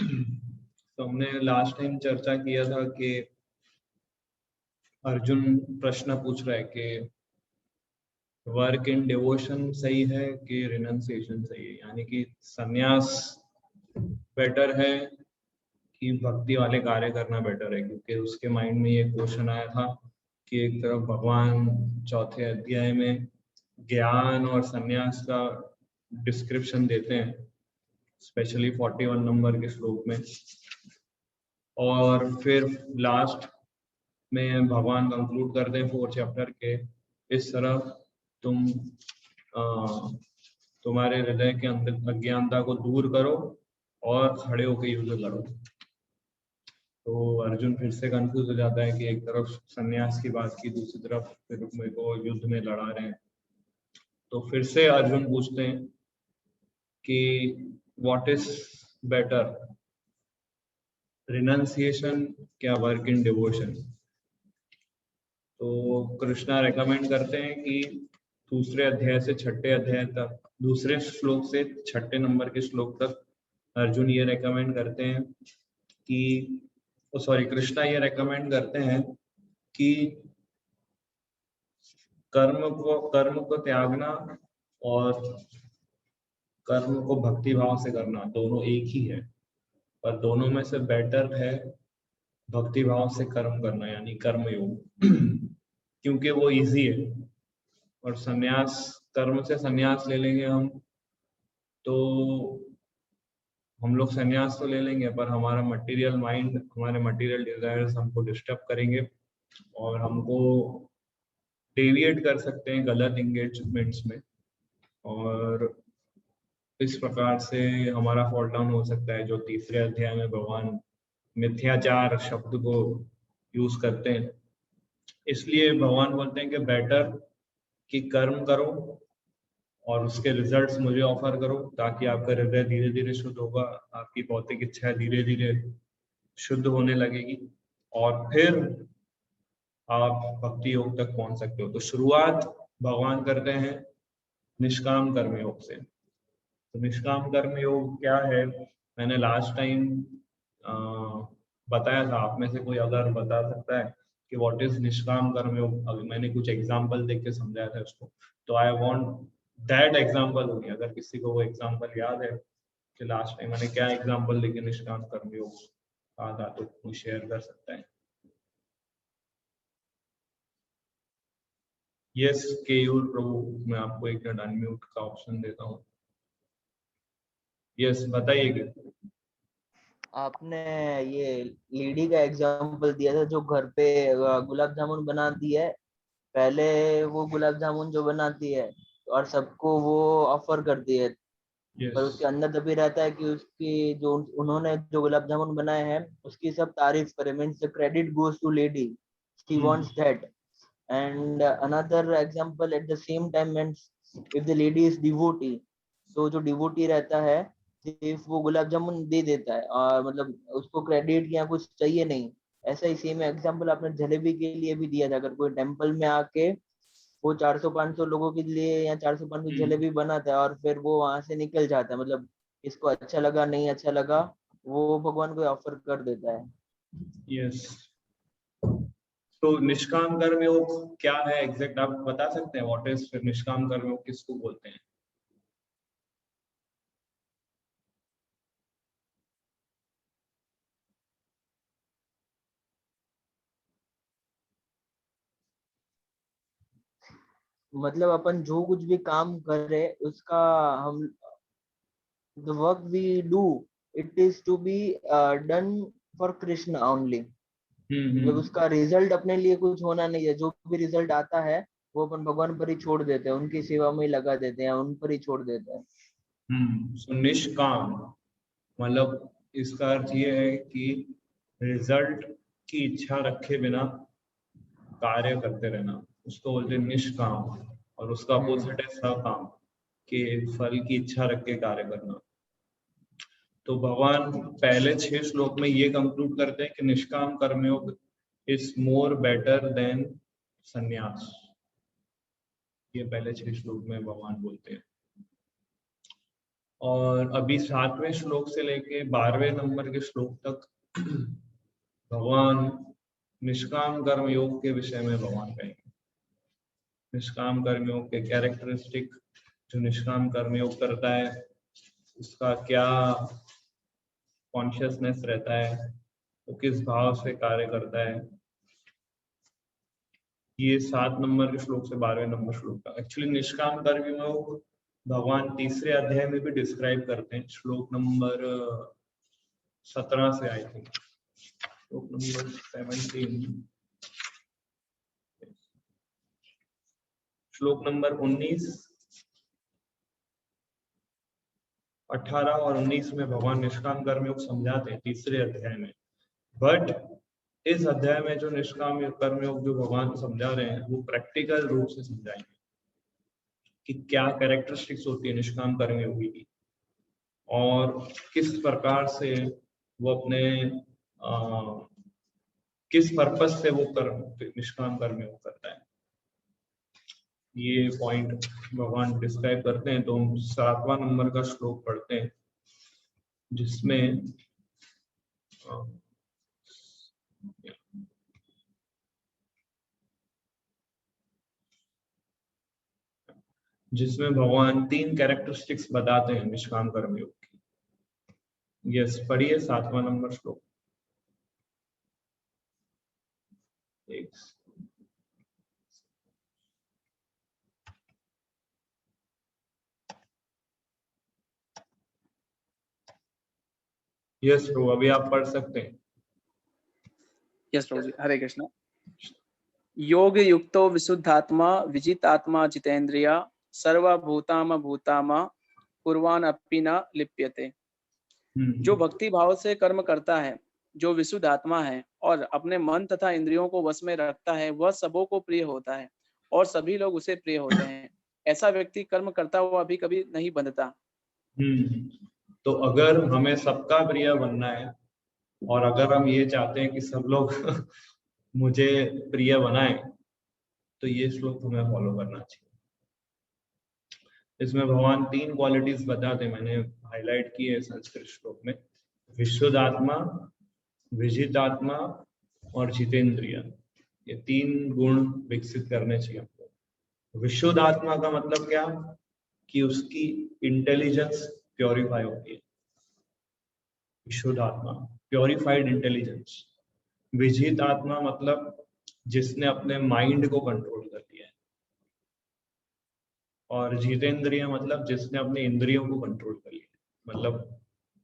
तो हमने last time चर्चा किया था कि अर्जुन प्रश्न पूछ रहा है कि वर्क इन डिवोशन सही है कि रिनंसिएशन सही है, यानी कि संन्यास बेटर है कि भक्ति वाले कार्य करना बेटर है। क्योंकि उसके माइंड में ये क्वेश्चन आया था कि एक तरफ भगवान चौथे अध्याय में ज्ञान और संन्यास का डिस्क्रिप्शन देते हैं, स्पेशली 41 नंबर के श्लोक में, और फिर लास्ट में भगवान कंक्लूड करते हैं 4th चैप्टर के, इस तरह तुम तुम्हारे हृदय के अंदर अज्ञानता को दूर करो और खड़े होकर युद्ध लड़ो। तो अर्जुन फिर से कंफ्यूज हो जाता है कि एक तरफ संन्यास की बात की, दूसरी तरफ फिर मेरे को युद्ध में लड़ा रहे हैं। तो फिर से अर्जुन पूछते हैं कि व्हाट इज बेटर, रिनंसिएशन क्या वर्क इन डिवोशन? तो कृष्णा रेकमेंड करते हैं कि दूसरे अध्याय से छठे अध्याय तक, दूसरे श्लोक से छठे नंबर के श्लोक तक अर्जुन ये रेकमेंड करते हैं कि कृष्णा ये रेकमेंड करते हैं कि कर्म को त्यागना और कर्म को भक्ति भाव से करना दोनों एक ही है, पर दोनों में से बेटर है भक्ति भाव से कर्म करना, यानी कर्म योग क्योंकि वो इजी है। और संन्यास, कर्म से संन्यास ले लेंगे हम, तो हम लोग संन्यास तो ले लेंगे पर हमारा मटेरियल माइंड, हमारे मटेरियल डिजायर्स हमको डिस्टर्ब करेंगे और हमको डेविएट कर सकते हैं गलत एंगेजमेंट्स में, और इस प्रकार से हमारा फॉल डाउन हो सकता है। जो तीसरे अध्याय में भगवान मिथ्याचार शब्द को यूज करते हैं, इसलिए भगवान बोलते हैं कि बेटर कि कर्म करो और उसके रिजल्ट्स मुझे ऑफर करो, ताकि आपका हृदय धीरे धीरे शुद्ध होगा, आपकी भौतिक इच्छा धीरे धीरे शुद्ध होने लगेगी और फिर आप भक्ति योग तक पहुंच सकते हो। तो शुरुआत भगवान करते हैं निष्काम कर्म योग से। तो निष्काम कर्म योग क्या है, मैंने लास्ट टाइम बताया था। आप में से कोई अगर बता सकता है कि व्हाट इज निष्काम कर्म योग? अभी मैंने कुछ एग्जांपल देख के समझाया था उसको, तो आई वांट दैट एग्जांपल होगी। अगर किसी को वो एग्जांपल याद है कि लास्ट टाइम मैंने क्या एग्जांपल देके निष्काम कर्म योग कहा था, तो कोई शेयर कर सकता है। यस केयूर प्रभु, मैं आपको एक मिनट अनम्यूट का ऑप्शन देता हूँ। यस बताइए। आपने ये लेडी का एग्जांपल दिया था जो घर पे गुलाब जामुन बनाती है। पहले वो गुलाब जामुन जो बनाती है और सबको वो ऑफर करती है, पर उसके अंदर दबी रहता है कि उसकी जो उन्होंने जो गुलाब जामुन बनाए हैं उसकी सब तारीफ करे, means the credit goes to lady, she wants that. And another example at the same time means if the lady is devotee, तो जो डिवोटी रहता है सिर्फ वो गुलाब जामुन दे देता है और मतलब उसको क्रेडिट या कुछ चाहिए नहीं। ऐसा ही सेम एग्जांपल आपने जलेबी के लिए भी दिया था। अगर कोई टेम्पल में आके वो 400-500 लोगों के लिए या 400-500 जलेबी बनाता है और फिर वो वहां से निकल जाता है, मतलब इसको अच्छा लगा नहीं अच्छा लगा, वो भगवान को ऑफर कर देता है। यस, तो निष्काम कर्म योग क्या है एग्जैक्ट, आप बता सकते हैं? व्हाट इज फिर निष्काम कर्म योग किसको बोलते हैं? मतलब अपन जो कुछ भी काम कर रहे उसका हम the work we do, it is to be done for Krishna only. मतलब उसका रिजल्ट अपने लिए कुछ होना नहीं है। जो भी रिजल्ट आता है वो अपन भगवान पर ही छोड़ देते हैं, उनकी सेवा में ही लगा देते हैं, उन पर ही छोड़ देते हैं। सो निष्काम मतलब इसका अर्थ ये है कि रिजल्ट की इच्छा रखे बिना कार्य करते रहना, उसको बोलते हैं निष्काम। और उसका अपोजिट है सकाम, कि फल की इच्छा रख के कार्य करना। तो भगवान पहले 6 श्लोक में ये कंक्लूड करते हैं कि निष्काम कर्मयोग इज मोर बेटर देन संन्यास। ये पहले 6 श्लोक में भगवान बोलते हैं। और अभी 7वें श्लोक से लेके 12वें नंबर के श्लोक तक भगवान निष्काम कर्म योग के विषय में भगवान कहेंगे। निष्काम कर्म योग के कैरेक्टरिस्टिक, जो निष्काम कर्म योग करता है उसका क्या कॉन्शियसनेस रहता है, वो किस भाव से कार्य करता है। ये 7 नंबर के श्लोक से 12वें नंबर श्लोक तक। एक्चुअली निष्काम कर्म योग भगवान तीसरे अध्याय में भी डिस्क्राइब करते हैं, श्लोक नंबर 17 से आई थिंक श्लोक नंबर 17, श्लोक नंबर 19, 18 और 19 में भगवान निष्काम कर्म योग समझाते हैं तीसरे अध्याय में। बट इस अध्याय में जो निष्काम कर्म योग जो भगवान समझा रहे हैं वो प्रैक्टिकल रूप से समझाएंगे कि क्या कैरेक्टरिस्टिक्स होती है निष्काम कर्म योगी की और किस प्रकार से वो अपने किस पर्पस से वो निष्काम कर्म योग करता है। ये पॉइंट भगवान डिस्क्राइब करते हैं। तो हम 7वां नंबर का श्लोक पढ़ते हैं जिसमें भगवान 3 कैरेक्टरिस्टिक्स बताते हैं निष्काम कर्म योग की। यस, पढ़िए 7वां नंबर श्लोक। यस प्रभु, अभी आप पढ़ सकते हैं। यस प्रभु जी, हरे कृष्ण। योग युक्तो विशुद्धात्मा विजितात्मा जितेंद्रिया सर्वभूताम भूतामा कुर्वान अपि न लिप्यते। जो भक्ति भाव से कर्म करता है, जो विशुद्ध आत्मा है और अपने मन तथा इंद्रियों को वश में रखता है, वह सबों को प्रिय होता है और सभी लोग उसे प्रिय होते हैं। ऐसा व्यक्ति कर्म करता हुआ भी कभी नहीं बंधता। तो अगर हमें सबका प्रिय बनना है और अगर हम ये चाहते हैं कि सब लोग मुझे प्रिय बनाए, तो ये श्लोक हमें फॉलो करना चाहिए। इसमें भगवान 3 क्वालिटीज बताते, मैंने हाईलाइट की है संस्कृत श्लोक में। विशुद्ध आत्मा, विजित आत्मा और जितेंद्रिय, ये 3 गुण विकसित करने चाहिए हमको। विशुद्ध आत्मा का मतलब क्या कि उसकी इंटेलिजेंस प्योरीफाई होती है। विशुद्ध आत्मा, प्योरीफाइड इंटेलिजेंस। विजित आत्मा मतलब जिसने अपने माइंड को कंट्रोल कर लिया है। और जितेंद्रिय मतलब जिसने अपने इंद्रियों को कंट्रोल कर लिया। मतलब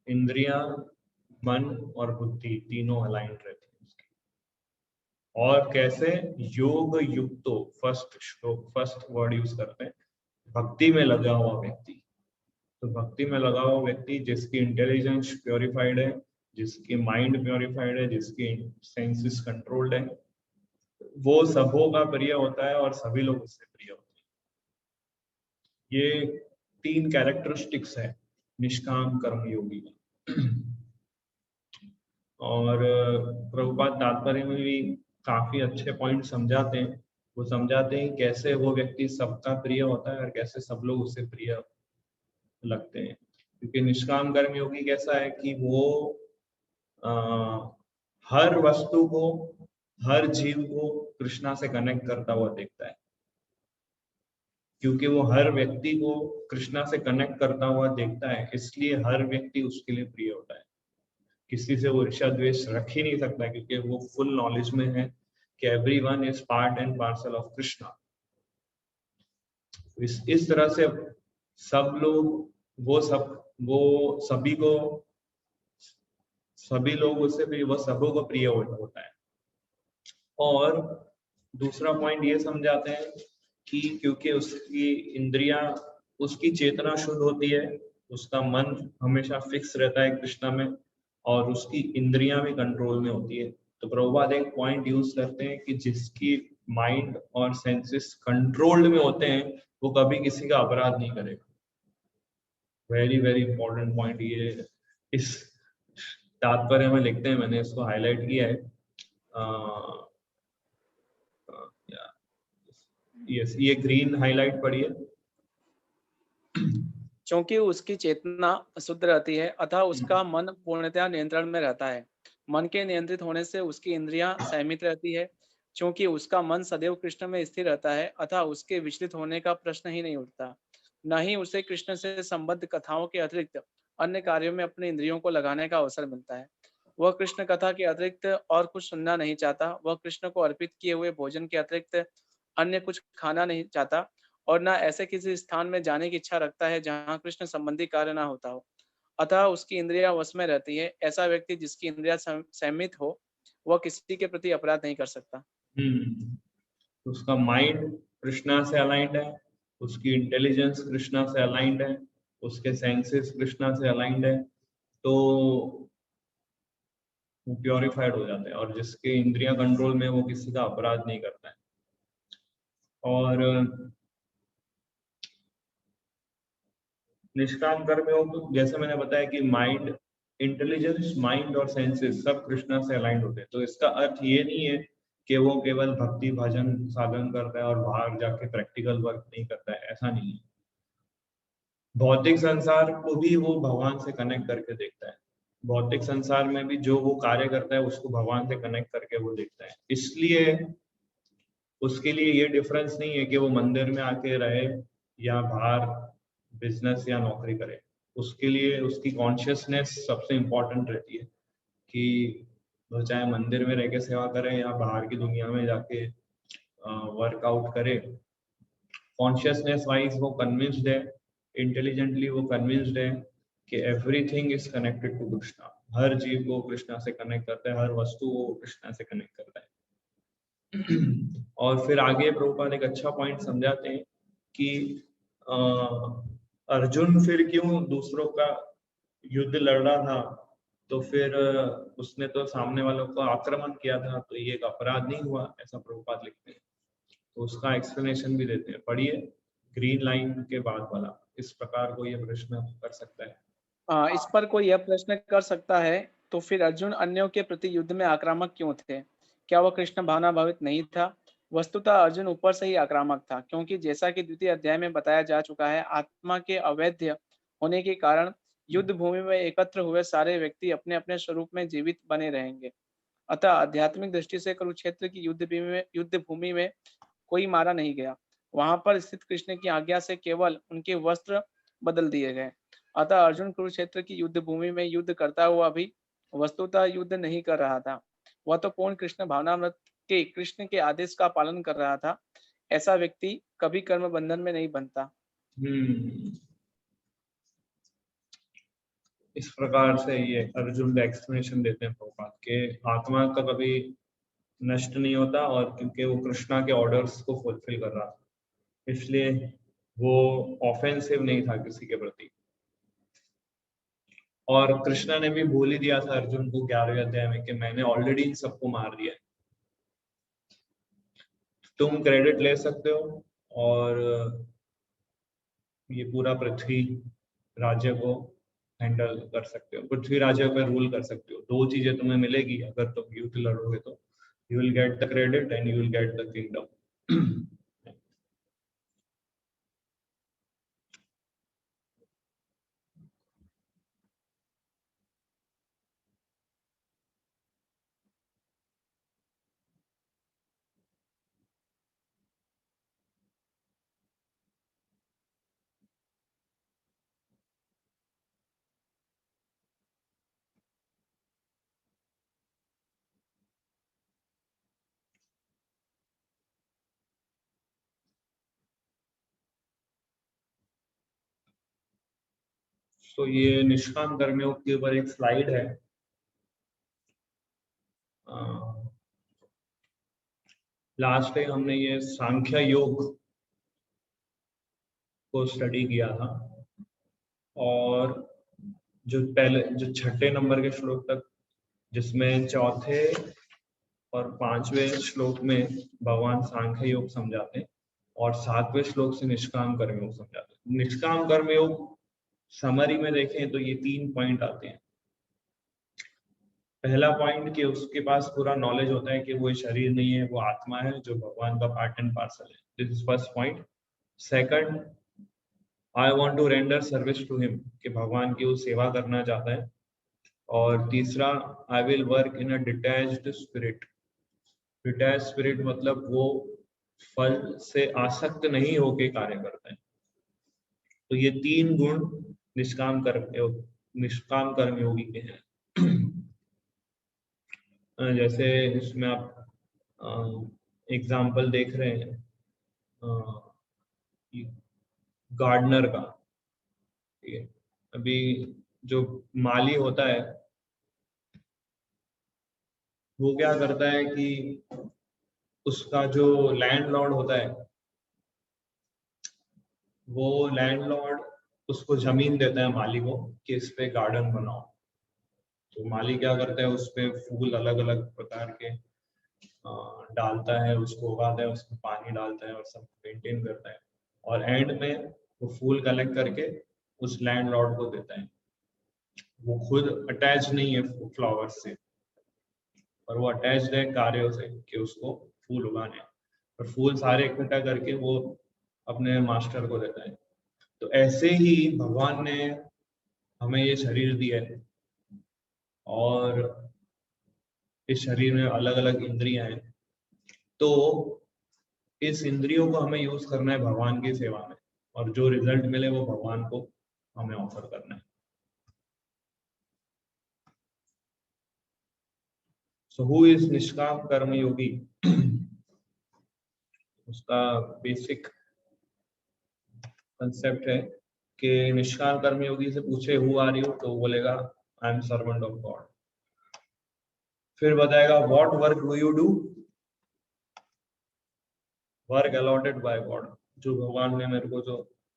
इंद्रियां, मन और बुद्धि तीनों अलाइंड रहती है उसकी। और कैसे? योग युक्तो, फर्स्ट श्लोक, फर्स्ट वर्ड यूज करते हैं, भक्ति में लगा हुआ व्यक्ति। तो भक्ति में लगा हुआ व्यक्ति जिसकी इंटेलिजेंस प्योरीफाइड है, जिसकी माइंड प्योरीफाइड है, जिसकी सेंसेस कंट्रोल्ड है, वो सबों का प्रिय होता है और सभी लोग उससे प्रिय होते हैं। ये 3 कैरेक्टरिस्टिक्स है निष्काम कर्मयोगी का। और प्रभुपाद तात्पर्य में भी काफी अच्छे पॉइंट समझाते हैं। वो समझाते हैं कैसे वो व्यक्ति सबका प्रिय होता है और कैसे सब लोग उसे प्रिय लगते हैं। क्योंकि निष्काम कर्मयोगी कैसा है कि वो हर वस्तु को, हर जीव को कृष्णा से कनेक्ट करता हुआ देखता है। क्योंकि वो हर व्यक्ति को कृष्णा से कनेक्ट करता हुआ देखता है, इसलिए हर व्यक्ति उसके लिए प्रिय होता है। किसी से वो ईर्ष्या द्वेष रख ही नहीं सकता, क्योंकि वो फुल नॉलेज में है कि everyone is part and parcel of Krishna. इस तरह से सब लोग, वो सभी लोग उससे प्रिय, वो सबों को प्रिय होता है। और दूसरा पॉइंट ये समझाते हैं कि क्योंकि उसकी इंद्रियां, उसकी चेतना शुद्ध होती है, उसका मन हमेशा फिक्स रहता है कृष्णा में, और उसकी इंद्रियां भी कंट्रोल में होती है। तो प्रभुपाद एक पॉइंट यूज करते हैं कि जिसकी माइंड और सेंसेस कंट्रोल्ड में होते हैं वो कभी किसी का अपराध नहीं करेगा। वेरी वेरी इंपॉर्टेंट पॉइंट ये इस तात्पर्य में लिखते हैं, मैंने इसको हाईलाइट किया है। यस, ये ग्रीन हाईलाइट पढ़िए। क्योंकि उसकी चेतना शुद्ध रहती है, अतः उसका मन पूर्णतया नियंत्रण में रहता है। मन के नियंत्रित होने से उसकी इंद्रियां संयमित रहती है। क्योंकि उसका मन सदैव कृष्ण में स्थिर रहता है, अतः उसके विचलित होने का प्रश्न ही नहीं उठता। न ही उसे कृष्ण से संबद्ध कथाओं के अतिरिक्त अन्य कार्यों में अपने इंद्रियों को लगाने का अवसर मिलता है। वह कृष्ण कथा के अतिरिक्त और कुछ सुनना नहीं चाहता। वह कृष्ण को अर्पित किए हुए भोजन के अतिरिक्त अन्य कुछ खाना नहीं चाहता और न ऐसे किसी स्थान में जाने की इच्छा रखता है जहाँ कृष्ण संबंधी कार्य न होता हो। अतः उसकी इंद्रियां वश में रहती है। ऐसा व्यक्ति जिसकी इंद्रियां संयमित हो, वह किसी के प्रति अपराध नहीं कर सकता। उसका माइंड कृष्णा से अलाइंड है, उसकी इंटेलिजेंस कृष्णा से अलाइंड है, उसके सेंसेस कृष्णा से अलाइंड है, तो वो प्योरिफाइड हो जाते हैं। और जिसके इंद्रियां कंट्रोल में, वो किसी का अपराध नहीं करता है। और निष्काम कर्मयोग, जैसे मैंने बताया कि माइंड, इंटेलिजेंस, माइंड और सेंसेस सब कृष्णा से अलाइंड होते हैं। तो इसका अर्थ ये नहीं है कि वो केवल भक्ति भजन साधन करता है और बाहर जाके प्रैक्टिकल वर्क नहीं करता है, ऐसा नहीं है। भौतिक संसार को भी वो भगवान से कनेक्ट करके देखता है। भौतिक संसार में भी जो वो कार्य करता है उसको भगवान से कनेक्ट करके वो देखता है। इसलिए उसके लिए ये डिफरेंस नहीं है कि वो मंदिर में आके रहे या बाहर बिजनेस या नौकरी करे। उसके लिए उसकी कॉन्शियसनेस सबसे इम्पोर्टेंट रहती है कि वो चाहे मंदिर में रह के सेवा करे या बाहर की दुनिया में जाके वर्कआउट करे। कॉन्शियसनेस वाइज वो कन्विंस्ड है, इंटेलिजेंटली वो कन्विंस्ड है कि everything is connected to Krishna. हर जीव को कृष्णा से कनेक्ट करता है, हर वस्तु को कृष्णा से कनेक्ट करता है। और फिर आगे प्रभुपाद एक अच्छा पॉइंट समझाते हैं कि अर्जुन फिर क्यों दूसरों का युद्ध लड़ रहा था, तो फिर उसने तो सामने वालों को आक्रमण किया था, तो ये एक अपराध नहीं हुआ, ऐसा प्रभुपाद लिखते हैं। तो उसका एक्सप्लेनेशन भी देते हैं। पढ़िए ग्रीन लाइन के बाद वाला। इस प्रकार को ये प्रश्न कर सकता है। इस पर कोई यह प्रश्न कर सकता है, तो फिर अर्जुन अन्यों के प्रति युद्ध में आक्रामक क्यों थे? क्या वह कृष्ण भावना भावित नहीं था? वस्तुतः अर्जुन ऊपर से ही आक्रामक था, क्योंकि जैसा कि द्वितीय अध्याय में बताया जा चुका है, आत्मा के अवैध होने के कारण युद्ध भूमि में एकत्र हुए सारे व्यक्ति अपने अपने स्वरूप में जीवित बने रहेंगे। अतः आध्यात्मिक दृष्टि से कुरुक्षेत्र की युद्ध भूमि में कोई मारा नहीं गया। वहां पर स्थित कृष्ण की आज्ञा से केवल उनके वस्त्र बदल दिए गए। अतः अर्जुन कुरुक्षेत्र की युद्ध भूमि में युद्ध करता हुआ भी वस्तुतः युद्ध नहीं कर रहा था। वह तो पूर्ण कृष्ण भावनामृत के कृष्ण के आदेश का पालन कर रहा था। ऐसा व्यक्ति कभी कर्म बंधन में नहीं बनता। इस प्रकार से ये अर्जुन का एक्सप्लेनेशन देते हैं प्रभुपाद के आत्मा का कभी नष्ट नहीं होता, और क्योंकि वो कृष्णा के ऑर्डर्स को फुलफिल कर रहा था, इसलिए वो ऑफेंसिव नहीं था किसी के प्रति। और कृष्णा ने भी बोल ही दिया था अर्जुन को 11वें अध्याय में कि मैंने ऑलरेडी इन सबको मार दिया। तुम क्रेडिट ले सकते हो और ये पूरा पृथ्वी राज्य को हैंडल कर सकते हो, पृथ्वी राज्य पे रूल कर सकते हो। दो चीजें तुम्हें मिलेगी अगर तुम युद्ध लड़ोगे तो, you will get the credit and you will get the kingdom. तो ये निष्काम कर्मयोग के ऊपर एक स्लाइड है। लास्ट टाइम हमने ये सांख्य योग को स्टडी किया था, और जो छठे नंबर के श्लोक तक, जिसमें चौथे और पांचवें श्लोक में भगवान सांख्य योग समझाते हैं, और 7वें श्लोक से निष्काम कर्मयोग समझाते हैं। निष्काम कर्मयोग समरी में देखें तो ये 3 पॉइंट आते हैं। पहला पॉइंट कि उसके पास पूरा नॉलेज होता है कि वो शरीर नहीं है, वो आत्मा है जो भगवान का पार्ट एंड पार्सल है। This is first point. Second, I want to render service to him, कि भगवान की वो सेवा करना चाहता है। और तीसरा, I will work in a detached spirit. Detach spirit मतलब वो फल से आसक्त नहीं होके कार्य करता है। तो ये 3 गुण निष्काम कर्म योगी के हैं। जैसे इसमें आप एग्जाम्पल देख रहे हैं गार्डनर का, ठीक है। अभी जो माली होता है वो क्या करता है कि उसका जो लैंडलॉर्ड होता है वो लैंडलॉर्ड उसको जमीन देता है माली को कि इस पे गार्डन बनाओ। तो माली क्या करता है, उस पे फूल अलग अलग प्रकार के डालता है, उसको उगाता है, उसमें पानी डालता है और सब मेंटेन करता है। और एंड में वो फूल कलेक्ट करके उस लैंडलॉर्ड को देता है। वो खुद अटैच नहीं है फ्लावर्स से, पर वो अटैच्ड है कार्यों से कि उसको फूल उगाने हैं। और फूल सारे इकट्ठा करके वो अपने मास्टर को देता है। तो ऐसे ही भगवान ने हमें ये शरीर दिया है और इस शरीर में अलग अलग इंद्रियां हैं। तो इस इंद्रियों को हमें यूज करना है भगवान की सेवा में, और जो रिजल्ट मिले वो भगवान को हमें ऑफर करना है। सो हु इज निष्काम कर्म योगी? उसका बेसिक कंसेप्ट है कि निष्काम कर्म योगी से पूछे हु आर यू, तो बोलेगा I am servant of God. फिर बताएगा what work do you do? Work allotted by God, जो भगवान ने मेरे को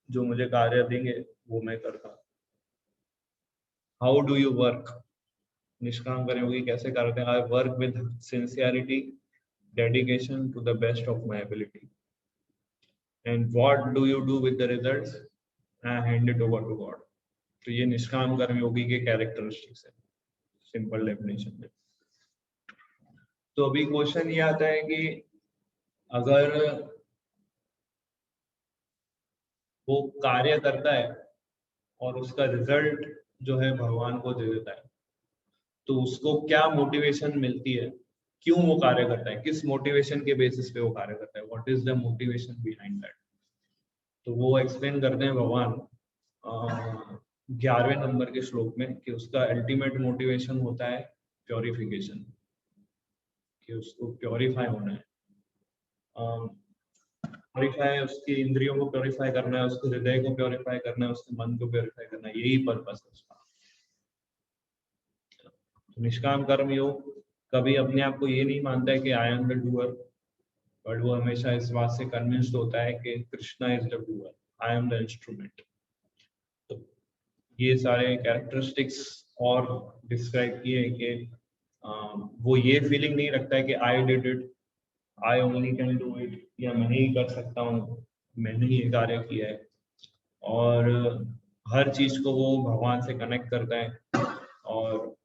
जो मुझे कार्य देंगे वो मैं करता हूँ। How do you work? निष्काम कर्म योगी कैसे करते हैं? I work with sincerity, dedication to the best of my ability. And what do you do with the results? I hand it over to God. तो ये निष्काम कर्म योगी के कैरेक्टरिस्टिक्स है सिंपल डेफिनेशन में। तो अभी क्वेश्चन ये आता है कि अगर वो कार्य करता है और उसका रिजल्ट जो है भगवान को दे देता है, तो उसको क्या मोटिवेशन मिलती है, क्यों वो कार्य करता है, किस मोटिवेशन के बेसिस पे वो कार्य करता है, what is the motivation behind that. तो वो एक्सप्लेन करते हैं भगवान 11वें नंबर के श्लोक में कि उसका अल्टीमेट मोटिवेशन होता है प्योरिफिकेशन, कि उसको प्योरीफाई होना है। प्योरीफाई, उसकी इंद्रियों को प्योरीफाई करना है, उसके हृदय को प्योरीफाई करना है, उसके मन को प्योरीफाई करना है, यही पर्पस है उसका। तो निष्काम कर्म योग कभी अपने आप को ये नहीं मानता है कि I am the doer, but वो हमेशा इस बात से कन्विंस्ड होता है कि Krishna is the doer, I am the instrument. तो ये सारे कैरेक्टरिस्टिक्स और डिस्क्राइब किए कि वो ये फीलिंग नहीं रखता है कि I did it, I only can do it, या मैं ही कर सकता हूँ, मैंने ही ये कार्य किया है। और हर चीज को वो भगवान से कनेक्ट करता है और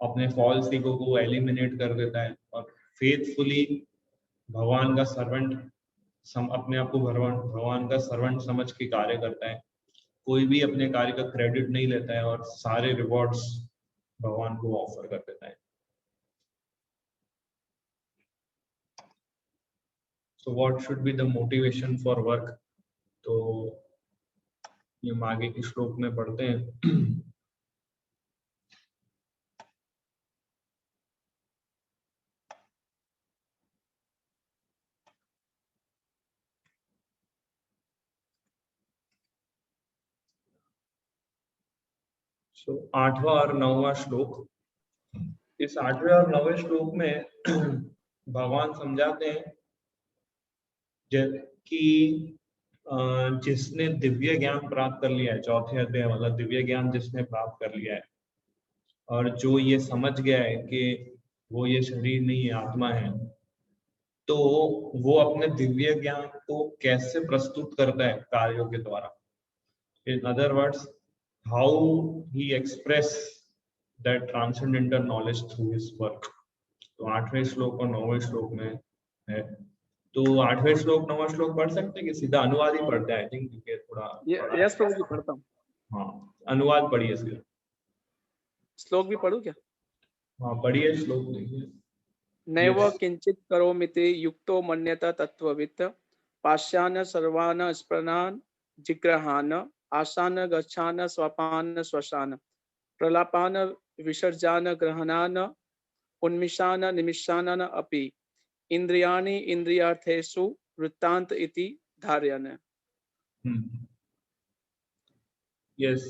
अपने फॉल्स ईगो को एलिमिनेट कर देता है और फेथफुली भगवान का सर्वेंट अपने आप को भगवान का सर्वेंट समझ के कार्य करता है। कोई भी अपने कार्य का क्रेडिट नहीं लेता है और सारे रिवॉर्ड्स भगवान को ऑफर कर देता है। So what should be the motivation for work? तो ये हम आगे के श्लोक में पढ़ते हैं। So 8वां और 9वां श्लोक। इस 8वें और 9वें श्लोक में भगवान समझाते हैं कि जिसने दिव्य ज्ञान प्राप्त कर लिया है, चौथे अध्याय वाला दिव्य ज्ञान जिसने प्राप्त कर लिया है और जो ये समझ गया है कि वो ये शरीर नहीं है, आत्मा है, तो वो अपने दिव्य ज्ञान को कैसे प्रस्तुत करता है कार्यों के द्वारा। In other words, how he express that transcendental knowledge through his work. तो 8वें श्लोक और 9वें श्लोक में है। तो 8वें श्लोक 9वां श्लोक पढ़ सकते हैं कि सीधा अनुवाद ही पढ़ते हैं? आई थिंक क्योंकि थोड़ा यस प्रभु जी, पढ़ता हूँ। हाँ, अनुवाद पढ़िए सीधा। श्लोक भी पढ़ूं क्या? हाँ पढ़िए श्लोक, देखिए। नैव Yes. किंचित करोमिति युक्तो मन्यत तत्त्ववित् पाश्यान् सर्वान् स्पृणान् जिग्रहान् आशान् गच्छान् स्वपान् स्वशान् प्रलापान् विसर्जान् ग्रहणान् उन्मिषान् निमिषान् अपि इंद्रियाणि इंद्रियार्थेषु वृत्तान्त इति धारयन्। यस।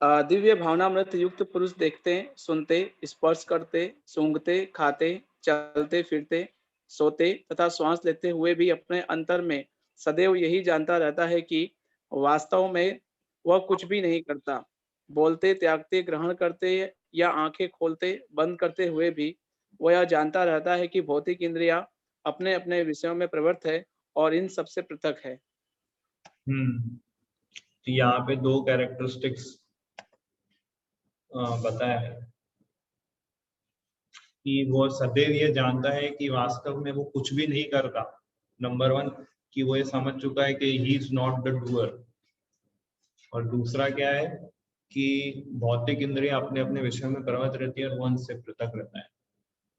दिव्य भावनामृत युक्त पुरुष देखते, सुनते, स्पर्श करते, सूंघते, खाते, चलते फिरते, सोते तथा श्वास लेते हुए भी अपने अंतर में सदैव यही जानता रहता है कि वास्तव में वह कुछ भी नहीं करता। बोलते, त्यागते, ग्रहण करते या आंखें खोलते बंद करते हुए भी वह यह जानता रहता है कि भौतिक इंद्रियां अपने अपने विषयों में प्रवृत्त है और इन सबसे पृथक है। तो यहाँ पे 2 कैरेक्टरिस्टिक्स बताया है कि वो सदैव ये जानता है कि वास्तव में वो कुछ भी नहीं करता। नंबर 1 कि वो ये समझ चुका है कि he is not the doer. और दूसरा क्या है कि भौतिक इंद्रियां अपने अपने विषय में प्रवृत्त रहती है और वो उनसे पृथक रहता है,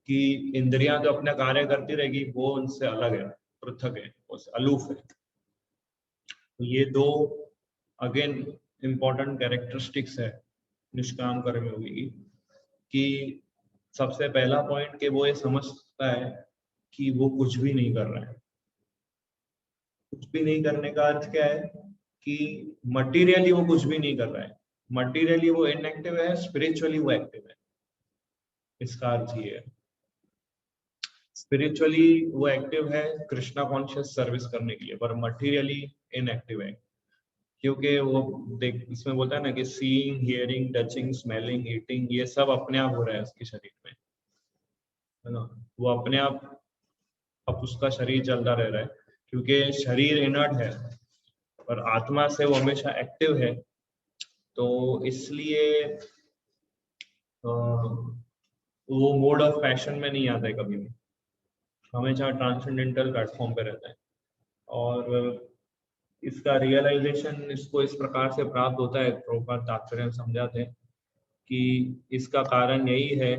कि इंद्रियां जो अपना कार्य करती रहेगी वो उनसे अलग है, पृथक है, उससे अलूफ है। तो ये 2 अगेन इम्पोर्टेंट कैरेक्टरिस्टिक्स है निष्काम कर्मयोगी की, कि सबसे पहला पॉइंट कि वो ये समझता है कि वो कुछ भी नहीं कर रहा है। कुछ भी नहीं करने का अर्थ क्या है कि मटीरियली वो कुछ भी नहीं कर रहा है, मटीरियली वो इनएक्टिव है, स्पिरिचुअली वो एक्टिव है। इसका अर्थ ये है, स्पिरिचुअली वो एक्टिव है कृष्णा कॉन्शियस सर्विस करने के लिए, पर मटीरियली इनएक्टिव है। क्योंकि वो देख इसमें बोलता है ना कि seeing, hearing, touching, smelling, eating ये सब अपने आप हो रहा है उसके शरीर में, है ना। वो अपने आप अब उसका शरीर चलता रह रहा है क्योंकि शरीर इनर्ट है और आत्मा से वो हमेशा एक्टिव है। तो इसलिए वो मोड ऑफ पैशन में नहीं आता है कभी भी, हमेशा ट्रांसेंडेंटल प्लेटफॉर्म पे रहता है। और इसका रियलाइजेशन इसको इस प्रकार से प्राप्त होता है, प्रभुपाद तात्पर्य में समझाते हैं कि इसका कारण यही है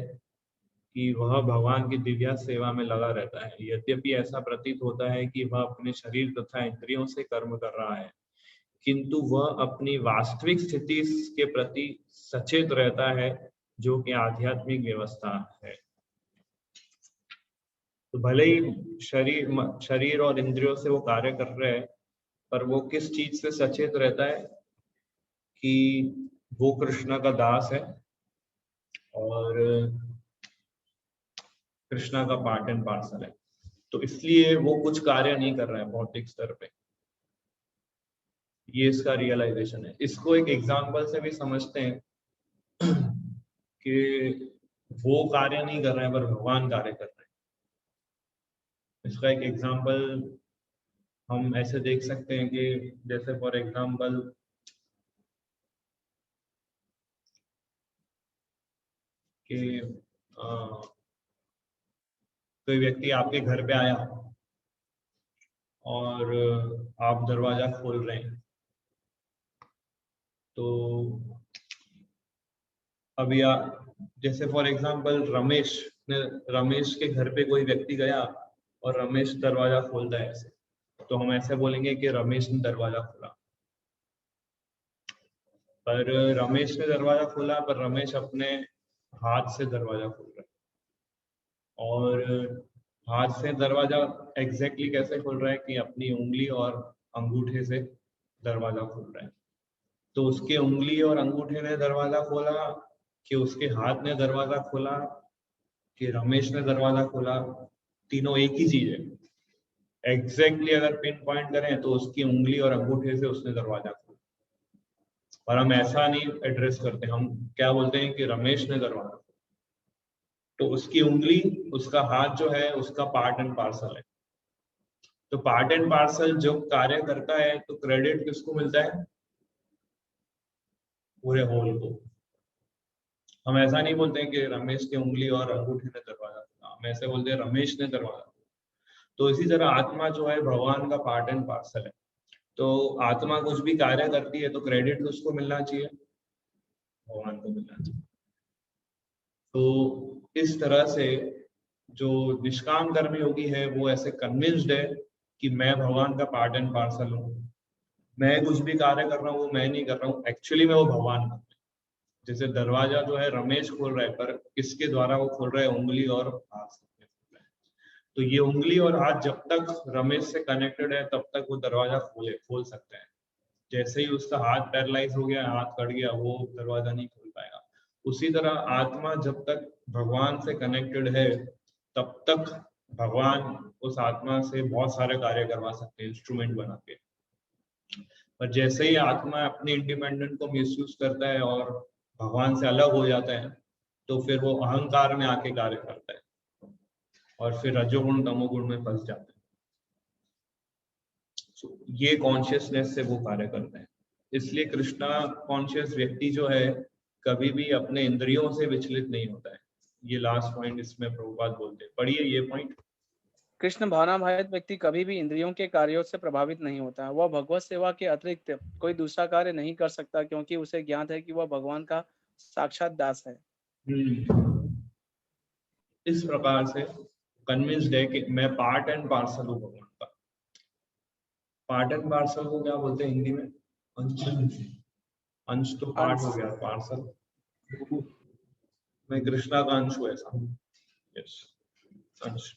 कि वह भगवान की दिव्य सेवा में लगा रहता है। यद्यपि ऐसा प्रतीत होता है कि वह अपने शरीर तथा इंद्रियों से कर्म कर रहा है, किंतु वह अपनी वास्तविक स्थिति के प्रति सचेत रहता है, जो कि आध्यात्मिक व्यवस्था है। तो भले ही शरीर और इंद्रियों से वो कार्य कर रहे हैं, पर वो किस चीज से सचेत रहता है कि वो कृष्ण का दास है और कृष्णा का पार्ट एंड पार्सल है। तो इसलिए वो कुछ कार्य नहीं कर रहा है भौतिक स्तर पे। ये इसका रियलाइजेशन है। इसको एक एग्जांपल से भी समझते हैं कि वो कार्य नहीं कर रहे हैं पर भगवान कार्य कर रहे हैं। इसका एक एग्जांपल हम ऐसे देख सकते हैं कि जैसे फॉर एग्जांपल कि कोई व्यक्ति आपके घर पे आया और आप दरवाजा खोल रहे हैं, तो अभी जैसे फॉर एग्जांपल रमेश के घर पे कोई व्यक्ति गया और रमेश दरवाजा खोलता है ऐसे, तो हम ऐसे बोलेंगे कि रमेश ने दरवाजा खोला। पर रमेश ने दरवाजा खोला पर रमेश अपने हाथ से दरवाजा खोल रहा है। और हाथ से दरवाजा एग्जैक्टली कैसे खोल रहा है कि अपनी उंगली और अंगूठे से दरवाजा खोल रहा है। तो उसके उंगली और अंगूठे ने दरवाजा खोला कि उसके हाथ ने दरवाजा खोला कि रमेश ने दरवाजा खोला, तीनों एक ही चीज है। एग्जैक्टली अगर पिन पॉइंट करें तो उसकी उंगली और अंगूठे से उसने दरवाजा खोला। और हम ऐसा नहीं एड्रेस करते, हम क्या बोलते हैं कि रमेश ने दरवाजा खोला। तो उसकी उंगली, उसका हाथ जो है उसका पार्ट एंड पार्सल है। तो पार्ट एंड पार्सल जो कार्य करता है तो क्रेडिट किसको मिलता है? पूरे होल को। हम ऐसा नहीं बोलते हैं कि रमेश की उंगली और अंगूठे ने दरवाजा खोला, हम ऐसे बोलते हैं रमेश ने दरवाजा खोला। तो इसी तरह आत्मा जो है भगवान का पार्ट एंड पार्सल है। तो आत्मा कुछ भी कार्य करती है तो क्रेडिट उसको मिलना चाहिए, भगवान को मिलना चाहिए। तो इस तरह से जो निष्काम कर्म योगी है वो ऐसे कन्विंस्ड है कि मैं भगवान का पार्ट एंड पार्सल हूँ, मैं कुछ भी कार्य कर रहा हूँ वो मैं नहीं कर रहा हूँ, एक्चुअली मैं वो भगवान हूँ। जैसे दरवाजा जो है रमेश खोल रहा है, पर किसके द्वारा वो खोल रहा है? उंगली और हाथ से खोल रहा है। तो ये उंगली और हाथ जब तक रमेश से कनेक्टेड है तब तक वो दरवाजा खोल सकते हैं। जैसे ही उसका हाथ पैरालाइज हो गया, हाथ कट गया, वो दरवाजा नहीं खोल पाएगा। उसी तरह आत्मा जब तक भगवान से कनेक्टेड है तब तक भगवान उस आत्मा से बहुत सारे कार्य करवा सकते हैं इंस्ट्रूमेंट बना के। पर जैसे ही आत्मा अपने इंडिपेंडेंट को मिसयूज करता है और भगवान से अलग हो जाता है तो फिर वो अहंकार में आके कार्य करता है और फिर रजोगुण तमोगुण में फंस जाता है। ये कॉन्शियसनेस से वो कार्य करते हैं। इसलिए कृष्णा कॉन्शियस व्यक्ति जो है कभी भी अपने इंद्रियों से विचलित नहीं होता है। ये लास्ट पॉइंट इसमें प्रभुपाद बोलते हैं, पढ़िए ये पॉइंट। कृष्ण भावनाभावित व्यक्ति कभी भी इंद्रियों के कार्यों से प्रभावित नहीं होता। वह भगवत सेवा के अतिरिक्त कोई दूसरा कार्य नहीं कर सकता, क्योंकि उसे ज्ञात है कि वह भगवान का साक्षात दास है। इस प्रकार से कन्विंस्ड है कि मैं पार्ट एंड पार्सल हूँ भगवान का। पार्ट एंड पार्सल को क्या बोलते हैं हिंदी में? अंश तो पार्ट हो गया, पार्सल मैं कृष्णा का अंश हूँ ऐसा। यस, अंश।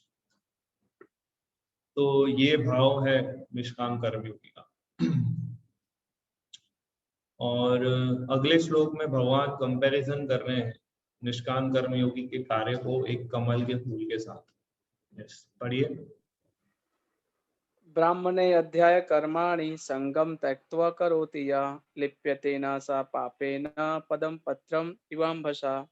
तो ये भाव है निष्काम कर्मयोगी का। और अगले श्लोक में भगवान कंपैरिजन कर रहे हैं निष्काम कर्मयोगी के कार्य को एक कमल के फूल के साथ। यस, पढ़िए। ब्राह्मणे अध्याय कर्माणि संगम त्यक्त्वा करोति या लिप्यते न सा पापेन पदम पत्रम इवाम्भसा।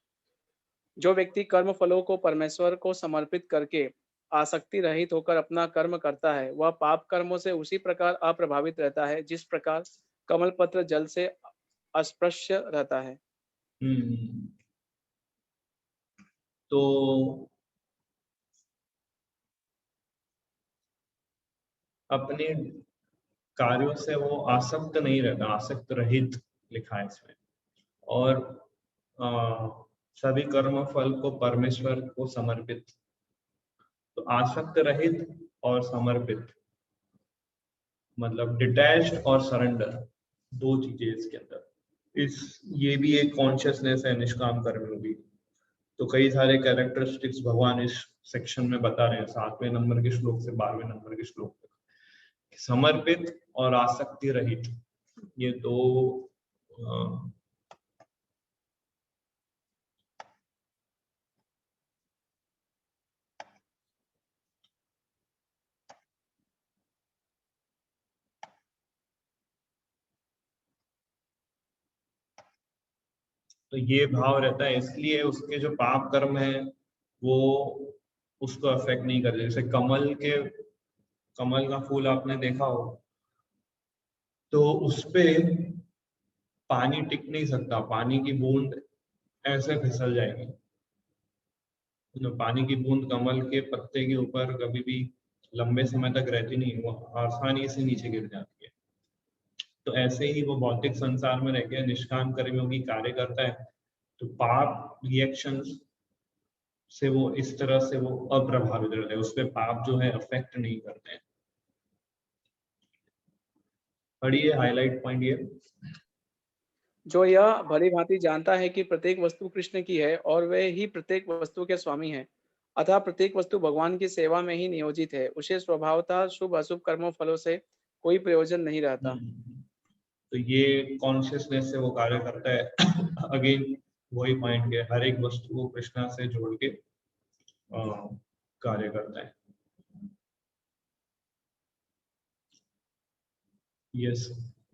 जो व्यक्ति कर्म फलों को परमेश्वर को समर्पित करके आसक्ति रहित होकर अपना कर्म करता है, वह पाप कर्मों से उसी प्रकार अप्रभावित रहता है जिस प्रकार कमल पत्र जल से अस्पृश्य रहता है। तो अपने कार्यों से वो आसक्त नहीं रहता, आसक्त रहित लिखा है इसमें। और सभी कर्म फल को परमेश्वर को समर्पित। तो आसक्त रहित और समर्पित मतलब डिटैच्ड और सरेंडर, दो चीजें इसके अंदर। ये भी एक कॉन्शियसनेस है निष्काम कर्मयोगी। तो कई सारे कैरेक्टरिस्टिक्स भगवान इस सेक्शन में बता रहे हैं 7वें नंबर के श्लोक से 12वें नंबर के श्लोक तक। समर्पित और आसक्ति रहित, ये दो तो ये भाव रहता है, इसलिए उसके जो पाप कर्म है वो उसको अफेक्ट नहीं करते। जैसे कमल का फूल आपने देखा हो तो उसपे पानी टिक नहीं सकता, पानी की बूंद ऐसे फिसल जाएगी। तो पानी की बूंद कमल के पत्ते के ऊपर कभी भी लंबे समय तक रहती नहीं, वो आसानी से नीचे गिर जाती है। तो ऐसे ही वो भौतिक संसार में रह के निष्काम कर्मयोगी कार्य करता है तो पाप रिएक्शंस से वो इस तरह से वो अप्रभावित रहते हैं, उसपे पाप जो है अफेक्ट नहीं करते हैं। पढ़िए हाईलाइट पॉइंट ये। जो यह भली भांति जानता है कि प्रत्येक वस्तु कृष्ण की है और वे ही प्रत्येक वस्तु के स्वामी हैं, अतः प्रत्येक वस्तु भगवान की सेवा में ही नियोजित है, उसे स्वभावतः शुभ अशुभ कर्मों फलों से कोई प्रयोजन नहीं रहता। तो ये कॉन्शियसनेस से वो कार्य करता है। अगेन वही पॉइंट है, हर एक वस्तु को कृष्णा से जोड़ के कार्य करता है। यस,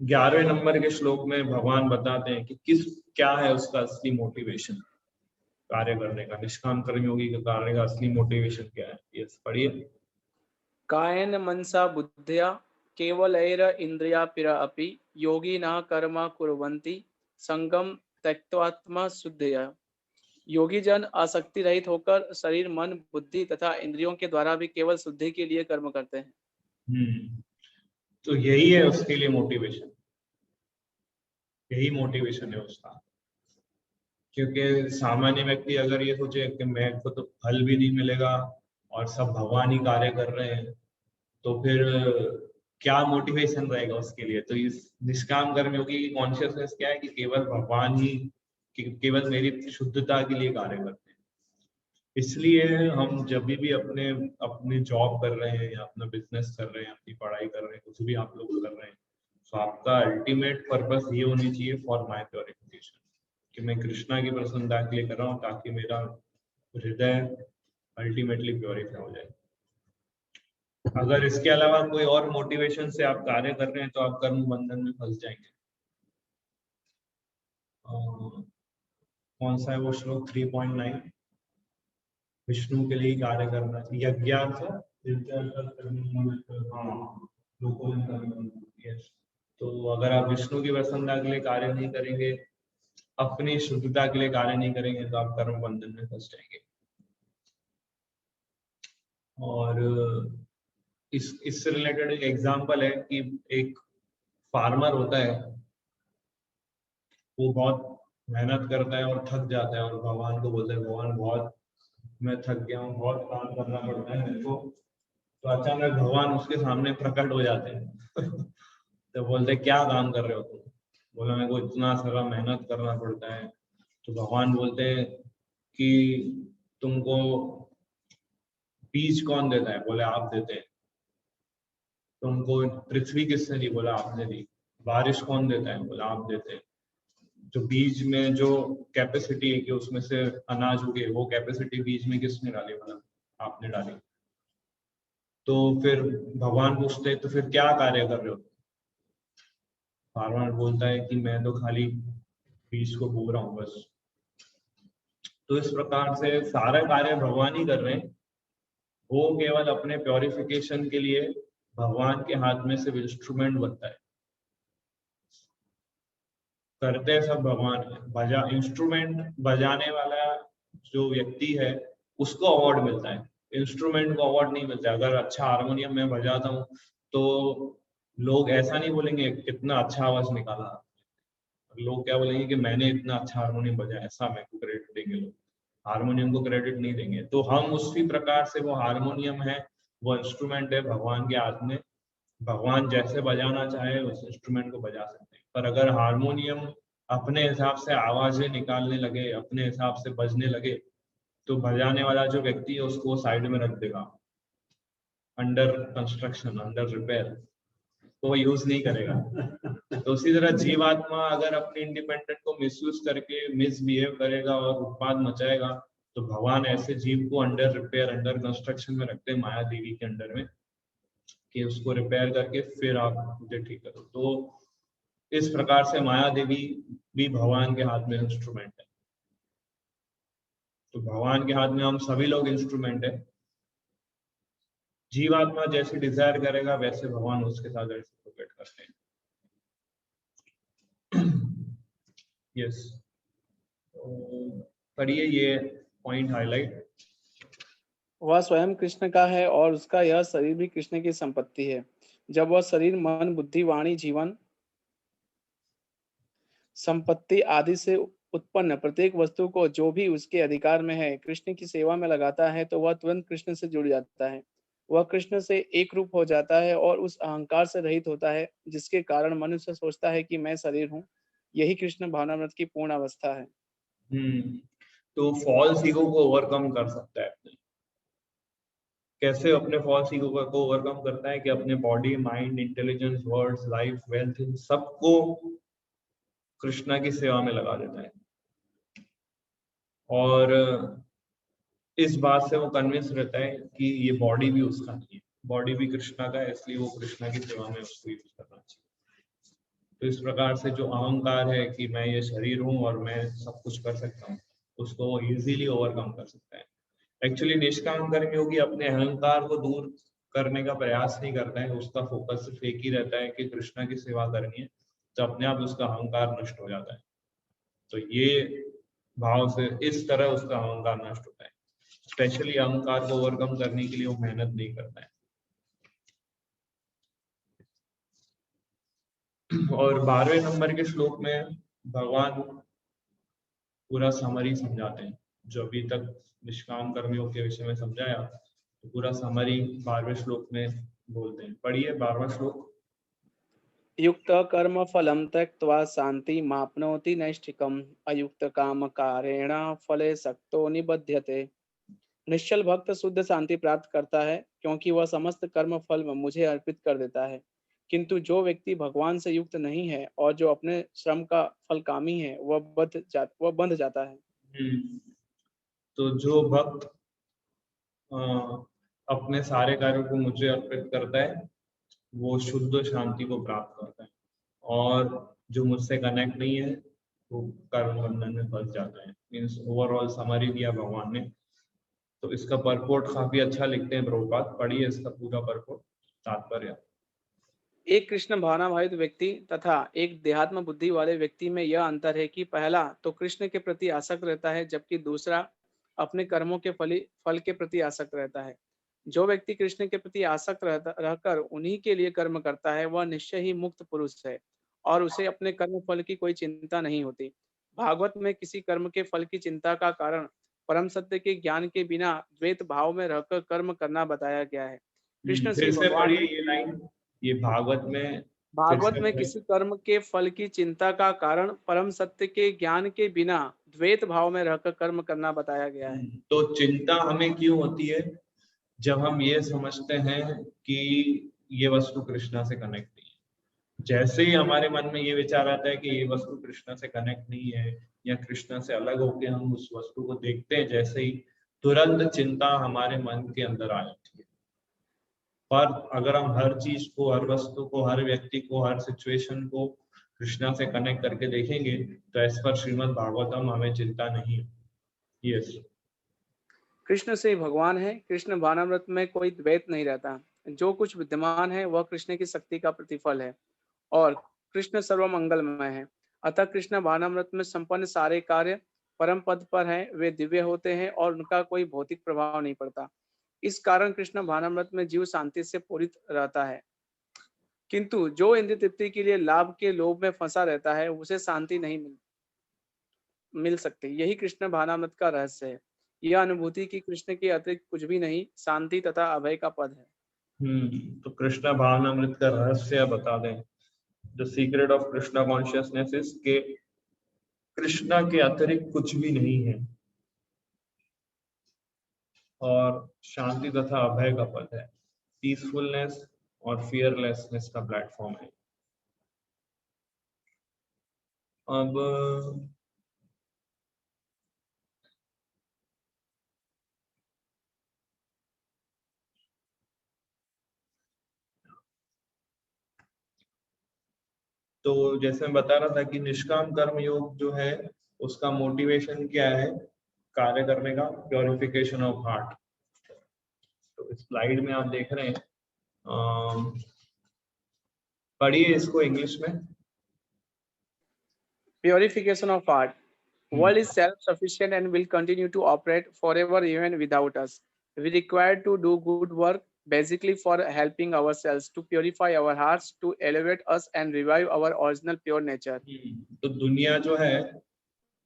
11वें नंबर के श्लोक में भगवान बताते हैं कि क्या है उसका असली मोटिवेशन कार्य करने का। निष्काम कर्मयोगी का कार्य का असली मोटिवेशन क्या है? यस, पढ़िए। कायेन मनसा बुद्ध्या केवलैर इंद्रियापिरा अपि योगी न कर्म कुर्वन्ति संगम त्यक्त्वात्मा शुद्धया। योगी जन आसक्ति रहित होकर शरीर, मन, बुद्धि तथा इंद्रियों के द्वारा भी केवल शुद्धि के लिए कर्म करते हैं। तो यही है उसके लिए मोटिवेशन, यही मोटिवेशन है उसका। क्योंकि सामान्य व्यक्ति अगर ये सोचे कि मेरे को तो फल भी नहीं मिलेगा और सब भगवान ही कार्य कर रहे हैं, तो फिर क्या मोटिवेशन रहेगा उसके लिए। तो इस निष्काम कर्मयोगी की कॉन्शियसनेस क्या है कि केवल भगवान ही, केवल मेरी शुद्धता के लिए कार्य करते हैं। इसलिए हम जब भी अपने जॉब कर रहे हैं या अपना बिजनेस कर रहे हैं, अपनी पढ़ाई कर रहे हैं, कुछ भी आप लोग कर रहे हैं, तो आपका अल्टीमेट पर्पस ये होनी चाहिए फॉर माय प्योरिफिकेशन, कि मैं कृष्णा की प्रसन्नता के लिए कर रहा हूँ ताकि मेरा हृदय अल्टीमेटली प्योरीफाई हो जाए। अगर इसके अलावा कोई और मोटिवेशन से आप कार्य कर रहे हैं तो आप कर्म बंधन में फंस जाएंगे। कौन सा है वो श्लोक 3.9? विष्णु के लिए कार्य करना चाहिए, यज्ञार्थ तो अगर आप विष्णु की प्रसन्नता के लिए कार्य नहीं करेंगे, अपनी शुद्धता के लिए कार्य नहीं करेंगे, तो आप कर्म बंधन में फंस जाएंगे। और इससे रिलेटेड एक एग्जांपल है कि एक फार्मर होता है, वो बहुत मेहनत करता है और थक जाता है और भगवान को बोलता है, भगवान बहुत मैं थक गया हूँ, बहुत काम करना पड़ता है मेरे को। तो अचानक भगवान उसके सामने प्रकट हो जाते हैं तो बोलते क्या काम कर रहे हो तुम? बोला मेरे को इतना सारा मेहनत करना पड़ता है। तो भगवान बोलते हैं कि तुमको बीज कौन देता है? बोले आप देते हैं। तुमको पृथ्वी किसने दी? बोला आपने दी। बारिश कौन देता है? बोला आप देते हैं। जो बीज में जो कैपेसिटी है कि उसमें से अनाज उगे, वो कैपेसिटी बीज में किसने डाली? बोला आपने डाली। तो फिर भगवान पूछते तो फिर क्या कार्य कर रहे हो? फार्मर बोलता है कि मैं तो खाली बीज को बो रहा हूँ बस। तो इस प्रकार से सारा कार्य भगवान ही कर रहे हैं, वो केवल अपने प्योरिफिकेशन के लिए भगवान के हाथ में सिर्फ इंस्ट्रूमेंट बनता है। करते सब भगवान है। इंस्ट्रूमेंट बजाने वाला जो व्यक्ति है उसको अवार्ड मिलता है, इंस्ट्रूमेंट को अवार्ड नहीं मिलता। अगर अच्छा हारमोनियम मैं बजाता हूँ तो लोग ऐसा नहीं बोलेंगे कितना अच्छा आवाज निकाला, लोग क्या बोलेंगे कि मैंने इतना अच्छा हारमोनियम बजाया, ऐसा मेरे को क्रेडिट देंगे लोग, हारमोनियम को क्रेडिट नहीं देंगे। तो हम उसी प्रकार से, वो हारमोनियम है, वो इंस्ट्रूमेंट है भगवान के हाथ में, भगवान जैसे बजाना चाहे उस इंस्ट्रूमेंट को बजा सकते हैं। पर अगर हारमोनियम अपने हिसाब से आवाजें निकालने लगे, अपने हिसाब से बजने लगे, तो बजाने वाला जो व्यक्ति है उसको साइड में रख देगा, अंडर कंस्ट्रक्शन, अंडर रिपेयर, तो वो यूज नहीं करेगा। तो उसी तरह जीवात्मा अगर अपने इंडिपेंडेंट को मिसयूज करके मिसबिहेव करेगा और उत्पाद मचाएगा, तो भगवान ऐसे जीव को अंडर रिपेयर, अंडर कंस्ट्रक्शन में रखते हैं, माया देवी के अंडर में, कि उसको रिपेयर करके फिर आप मुझे ठीक करो। तो इस प्रकार से माया देवी भी भगवान के हाथ में इंस्ट्रूमेंट है। तो भगवान के हाथ में हम सभी लोग इंस्ट्रूमेंट है। जीवात्मा जैसे डिजायर करेगा वैसे भगवान उसके साथ रेसिप्रोकेट करते हैं। यस, पढ़िए ये पॉइंट हाईलाइट। वह स्वयं कृष्ण का है और उसका यह शरीर भी कृष्ण की संपत्ति है। जब वह शरीर, मन, बुद्धि, वाणी, जीवन, संपत्ति आदि से उत्पन्न प्रत्येक वस्तु को जो भी उसके अधिकार में है कृष्ण की सेवा में लगाता है, तो वह तुरंत कृष्ण से जुड़ जाता है। वह कृष्ण से एक रूप हो जाता है और उस अहंकार से रहित होता है जिसके कारण मनुष्य सोचता है कि मैं शरीर हूँ। यही कृष्ण भावनामृत की पूर्ण अवस्था है। तो फॉल्स ईगो को ओवरकम कर सकता है अपने। कैसे अपने फॉल्स ईगो को ओवरकम करता है? कि अपने body, mind, intelligence, words, life, wealth, सबको कृष्णा की सेवा में लगा देता है। और इस बात से वो कन्विंस रहता है कि ये बॉडी भी उसका नहीं है, बॉडी भी कृष्णा का है, इसलिए वो कृष्णा की सेवा में उसको यूज करना चाहिए। तो इस प्रकार से जो अहंकार है कि मैं ये शरीर हूँ और मैं सब कुछ कर सकता हूँ, उसको वो इजीली ओवरकम कर सकता है। एक्चुअली निष्काम कर्मयोगी अपने अहंकार को दूर करने का प्रयास नहीं करता है, उसका फोकस सिर्फ एक ही रहता है कि कृष्णा की सेवा करनी है, तो अपने आप उसका अहंकार नष्ट हो जाता है। तो ये भाव से, इस तरह उसका अहंकार नष्ट होता है। स्पेशली अहंकार को ओवरकम करने के लिए वो मेहनत नहीं करता है। और 12वें नंबर के श्लोक में भगवान पूरा समरी समझाते हैं। जो अभी तक निष्काम कर्मयोग के विषय में समझाया, तो पूरा समरी 12वें श्लोक में बोलते हैं। पढ़िए 12वां श्लोक। युक्त कर्म फलम त्यक्त्वा शांति माप्नोति नैष्ठिकम् अयुक्त काम कारेण फले सक्तो निबध्यते। निश्चल भक्त शुद्ध शांति प्राप्त करता है क्योंकि वह समस्त कर्म फल मुझे अर्पित कर देता है। किंतु जो व्यक्ति भगवान से युक्त नहीं है और जो अपने श्रम का फल कामी है वह बंध जाता है। तो जो भक्त अपने सारे कार्यों को मुझे अर्पित करता है वो शुद्ध शांति को प्राप्त करता है, और जो मुझसे कनेक्ट नहीं है वो कर्म बंधन में फंस जाता है। मीन्स ओवरऑल समरी दिया भगवान ने। तो इसका परपोर्ट काफी अच्छा लिखते हैं प्रभुपाद। पढ़िए इसका पूरा परपोर्ट, तात्पर्य। एक कृष्ण भावनाभावित व्यक्ति तथा एक देहात्म बुद्धि वाले व्यक्ति में यह अंतर है कि पहला तो कृष्ण के प्रति आसक्त रहता है, जबकि दूसरा अपने कर्मों के फल के प्रति आसक्त रहता है। जो व्यक्ति कृष्ण के प्रति आसक्त रहकर उन्हीं के लिए कर्म करता है वह निश्चय ही मुक्त पुरुष है और उसे अपने कर्म फल की कोई चिंता नहीं होती। भागवत में किसी कर्म के फल की चिंता का कारण परम सत्य के ज्ञान के बिना द्वैत भाव में रहकर कर्म करना बताया गया है। कृष्ण फिर श्री से भगवान पढ़िए ये लाइन, ये भागवत में किसी कर्म के फल की चिंता का कारण परम सत्य के ज्ञान के बिना द्वैत भाव में रहकर कर्म करना बताया गया है। तो चिंता हमें क्यों होती है? जब हम ये समझते हैं कि ये वस्तु कृष्णा से कनेक्ट नहीं है। जैसे ही हमारे मन में ये विचार आता है कि ये वस्तु कृष्णा से कनेक्ट नहीं है या कृष्णा से अलग होकर हम उस वस्तु को देखते हैं, जैसे ही तुरंत चिंता हमारे मन के अंदर आ जाती है। पर अगर हम हर चीज को, हर वस्तु को, हर व्यक्ति को, हर सिचुएशन को कृष्णा से कनेक्ट करके देखेंगे तो एज पर श्रीमद् भागवतम हमें चिंता नहीं है। यस, कृष्ण से भगवान है। कृष्ण भावनामृत में कोई द्वैत नहीं रहता। जो कुछ विद्यमान है वह कृष्ण की शक्ति का प्रतिफल है और कृष्ण सर्वमंगलमय है। अतः कृष्ण भावनामृत में संपन्न सारे कार्य परम पद पर हैं, वे दिव्य होते हैं और उनका कोई भौतिक प्रभाव नहीं पड़ता। इस कारण कृष्ण भावनामृत में जीव शांति से पूरित रहता है। किंतु जो इंद्रिय तृप्ति के लिए लाभ के लोभ में फंसा रहता है उसे शांति नहीं मिल सकती। यही कृष्ण भावनामृत का रहस्य है। यह अनुभूति कि कृष्ण के अतिरिक्त कुछ भी नहीं शांति तथा अभय का पद है। तो कृष्णा भावनामृत का रहस्य बता दें। The secret of Krishna consciousness is के कृष्णा के अतिरिक्त कुछ भी नहीं है और शांति तथा अभय का पद है। पीसफुलनेस और फियरलेसनेस का प्लेटफॉर्म है। अब तो जैसे मैं बता रहा था कि निष्काम कर्म योग जो है उसका मोटिवेशन क्या है कार्य करने का? Purification of heart. तो इस स्लाइड में आप देख रहे हैं, पढ़िए इसको इंग्लिश में। Purification of heart. World is self-sufficient and will continue to operate forever even without us. We require to do good work basically for helping ourselves to purify our hearts, to elevate us and revive our original pure nature. तो दुनिया जो है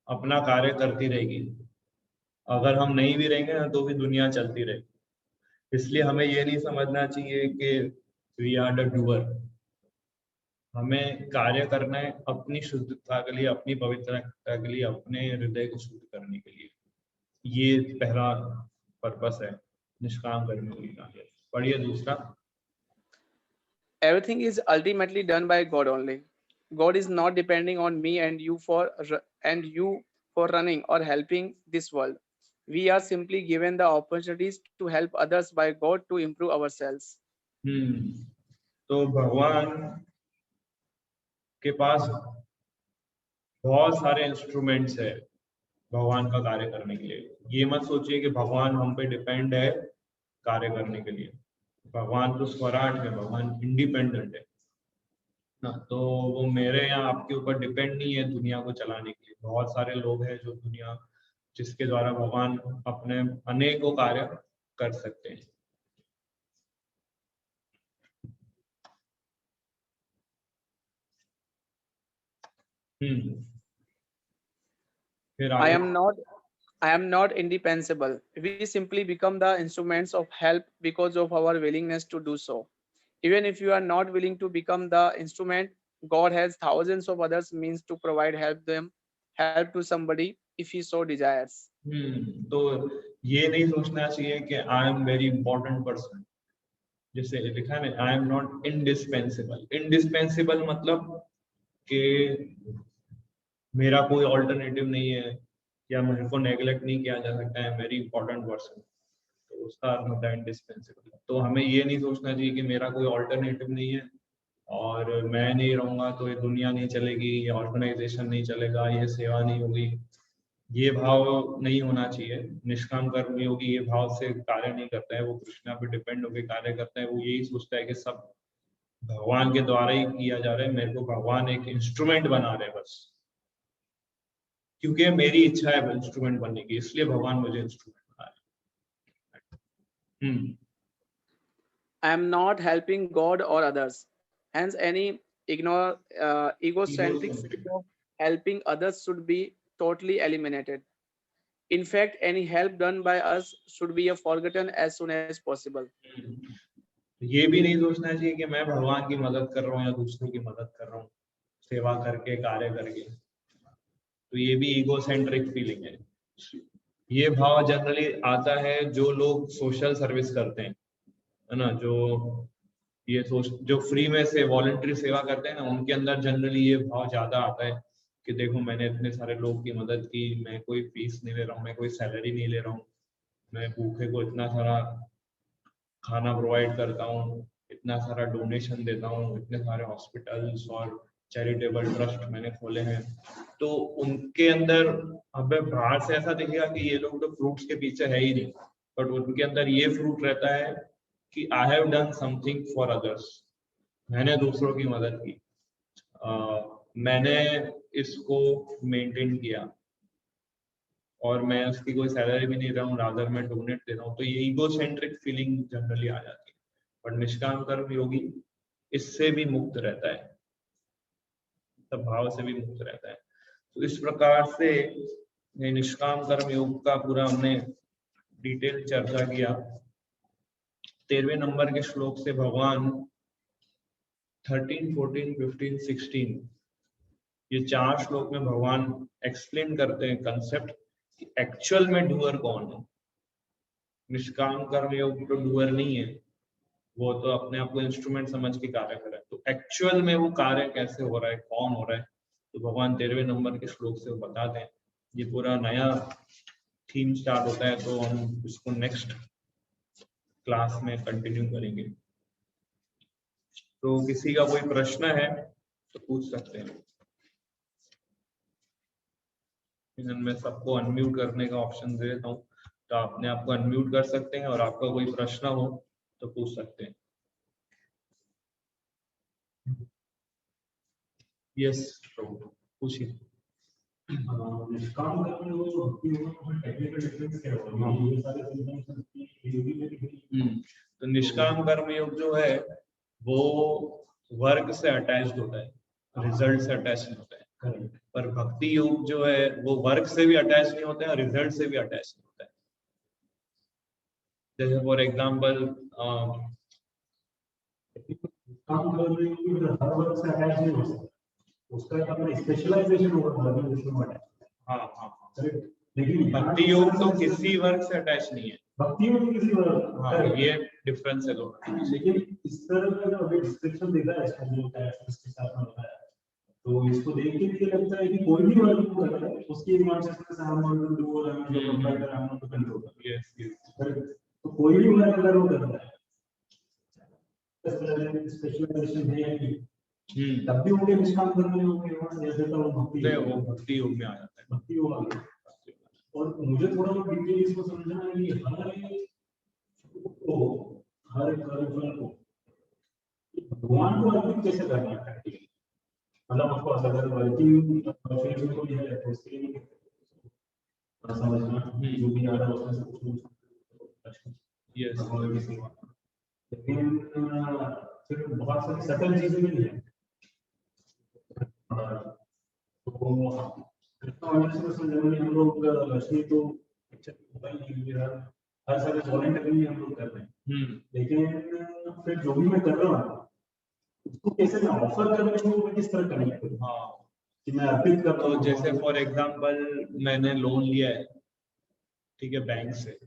अपना कार्य करती रहेगी, अगर हम नहीं भी रहेंगे ना तो भी दुनिया चलती रहेगी। इसलिए हमें ये नहीं समझना चाहिए कि वी आर द डूअर। हमें कार्य करना है अपनी शुद्धता के लिए, अपनी पवित्रता के लिए, अपने हृदय को शुद्ध करने के लिए। ये पहला पर्पस है निष्काम कर्मयोगी का। पढ़िए दूसरा। Everything is ultimately done by God only. God is not depending on me and you for running or helping this world. We are simply given the opportunities to help others by God to improve ourselves. तो भगवान के पास बहुत सारे instruments है भगवान का कार्य करने के लिए। ये मत सोचिए कि भगवान हम पे डिपेंड है कार्य करने के लिए। भगवान तो स्वराट है, भगवान इंडिपेंडेंट है ना, तो वो मेरे या आपके ऊपर डिपेंड नहीं है दुनिया को चलाने के लिए। बहुत सारे लोग हैं जो दुनिया, जिसके द्वारा भगवान अपने अनेकों कार्य कर सकते हैं। फिर I आगे, am not indispensable. We simply become the instruments of help because of our willingness to do so. Even if you are not willing to become the instrument, God has thousands of others means to provide help to somebody if he so desires. तो ये नहीं सोचना चाहिए कि I am very important person, जैसे लिखा है I am not indispensable. Indispensable मतलब कि मेरा कोई ऑल्टरनेटिव नहीं है या मेरे को नेग्लेक्ट नहीं किया जा सकता है, वेरी इंपॉर्टेंट पर्सन, तो उसका अर्थ होता है इंडिस्पेंसिबल। तो हमें ये नहीं सोचना चाहिए कि मेरा कोई ऑल्टरनेटिव नहीं है और मैं नहीं रहूंगा तो ये दुनिया नहीं चलेगी, ये ऑर्गेनाइजेशन नहीं चलेगा, ये सेवा नहीं होगी। ये भाव नहीं होना चाहिए। निष्काम कर्म योगी ये भाव से कार्य नहीं करता है, वो कृष्णा पे डिपेंड होकर कार्य करता है। वो यही सोचता है कि सब भगवान के द्वारा ही किया जा रहा है, मेरे को भगवान एक इंस्ट्रूमेंट बना रहे हैं बस, क्योंकि मेरी इच्छा है इंस्ट्रूमेंट बनने की, इसलिए भगवान मुझे इंस्ट्रूमेंट बना रहे हैं। I am not helping God or others. Hence, any egocentric spirit of helping others should be totally eliminated. In fact, any help done by us should be forgotten as soon as possible. ये भी नहीं सोचना चाहिए कि मैं भगवान की मदद कर रहा हूँ या दूसरों की मदद कर रहा हूँ सेवा करके, कार्य करके, तो ये भी ईगोसेंट्रिक फीलिंग है। ये भाव जनरली आता है जो लोग सोशल सर्विस करते हैं, है ना, जो फ्री में से वॉलंटरी सेवा करते हैं ना, उनके अंदर जनरली ये भाव ज्यादा आता है कि देखो मैंने इतने सारे लोग की मदद की, मैं कोई फीस नहीं ले रहा हूँ, मैं कोई सैलरी नहीं ले रहा हूँ, मैं भूखे को इतना सारा खाना प्रोवाइड करता हूँ, इतना सारा डोनेशन देता हूँ, इतने सारे हॉस्पिटल्स और चैरिटेबल ट्रस्ट मैंने खोले हैं। तो उनके अंदर हमें बाहर से ऐसा दिखेगा कि ये लोग तो फ्रूट्स के पीछे है ही नहीं, बट उनके अंदर ये फ्रूट रहता है कि I have done something for others, मैंने दूसरों की मदद की, मैंने इसको मेंटेन किया और मैं उसकी कोई सैलरी भी नहीं रहा हूँ, रादर मैं डोनेट दे रहा हूँ। तो ये ईगोसेंट्रिक फीलिंग जनरली आ जाती है। पर निष्काम कर्म योगी इससे भी मुक्त रहता है, सब भाव से भी मुक्त रहता है। तो इस प्रकार से निष्काम कर्म योग का पूरा हमने डिटेल चर्चा किया। 13वें नंबर के श्लोक से भगवान 13, 14, 15, 16 ये 4 श्लोक में भगवान एक्सप्लेन करते हैं कंसेप्ट कि एक्चुअल में डूअर कौन है। निष्काम कर्म योग तो डूअर नहीं है, वो तो अपने आप को इंस्ट्रूमेंट समझ के कार्य कर रहा है। तो एक्चुअल में वो कार्य कैसे हो रहा है, कौन हो रहा है, तो भगवान 13वें नंबर के श्लोक से वो बताते हैं। ये पूरा नया थीम स्टार्ट होता है, तो हम इसको नेक्स्ट क्लास में कंटिन्यू करेंगे। तो किसी का कोई प्रश्न है तो पूछ सकते हैं। मैं सबको अनम्यूट करने का ऑप्शन दे देता हूँ, तो आपने आपको अनम्यूट कर सकते हैं और आपका कोई प्रश्न हो तो पूछ सकते हैं। यस पूछिए। निष्काम कर्म योग और भक्ति योग में टेक्निकल डिफरेंस क्या होगा? ये सारे सिद्धांत तो निष्काम कर्म योग जो है वो वर्क से अटैच्ड होता है, रिजल्ट से अटैच नहीं होता है। पर भक्ति योग जो है वो वर्क से भी अटैच नहीं होता है और रिजल्ट से भी अटैच नहीं होता है। जैसे फॉर एग्जाम्पल काम कर्म योग हर वर्क से अटैच नहीं हो सकता, उसका अपना स्पेशलाइजेशन होगा। हाँ करेक्ट। लेकिन भक्ति योग तो किसी वर्क से अटैच नहीं है। भक्ति योग किसी वर्क, हाँ ये डिफरेंस है दोनों। लेकिन इस तरह का जो अभी डिस्क्रिप्शन देखा है इसका जो इसके साथ में होता है, तो इसको देख के मुझे लगता है कि कोई भी वर्क को कर रहा है उसकी मानसिकता से हम डू और हम जो कंट्रोल हम तो कंट्रोल कर। यस तो कोई भी वर्क अगर वो कर रहा है स्पेशलाइजेशन है या नहीं, तब भी उनके निष्काम करने होंगे वहां जैसे तो वो भक्ति योग में आ जाता है। भक्ति योग आ गया। और मुझे थोड़ा बहुत डिटेल इसको समझना है कि हर कर्म को भगवान को अर्पित कैसे करना है। मतलब ऑफ कोर्स अगर वर्किंग फेज में कोई है तो उसके लिए समझना जो भी आ रहा है उसमें से कुछ यस लेकिन फिर बहुत सारी सटल चीजें भी हैं तो जनरली हम लोग रश्मि तो हर सारे वॉलंटियरली हम लोग कर रहे हैं लेकिन फिर जो भी मैं कर रहा हूँ उसको कैसे मैं ऑफर कर रहा हूँ किस तरह कनेक्ट करूँ हाँ कि मैं अर्पित कर रहा तो हूँ जैसे फॉर एग्जांपल मैंने लोन लिया है, ठीक है, बैंक से,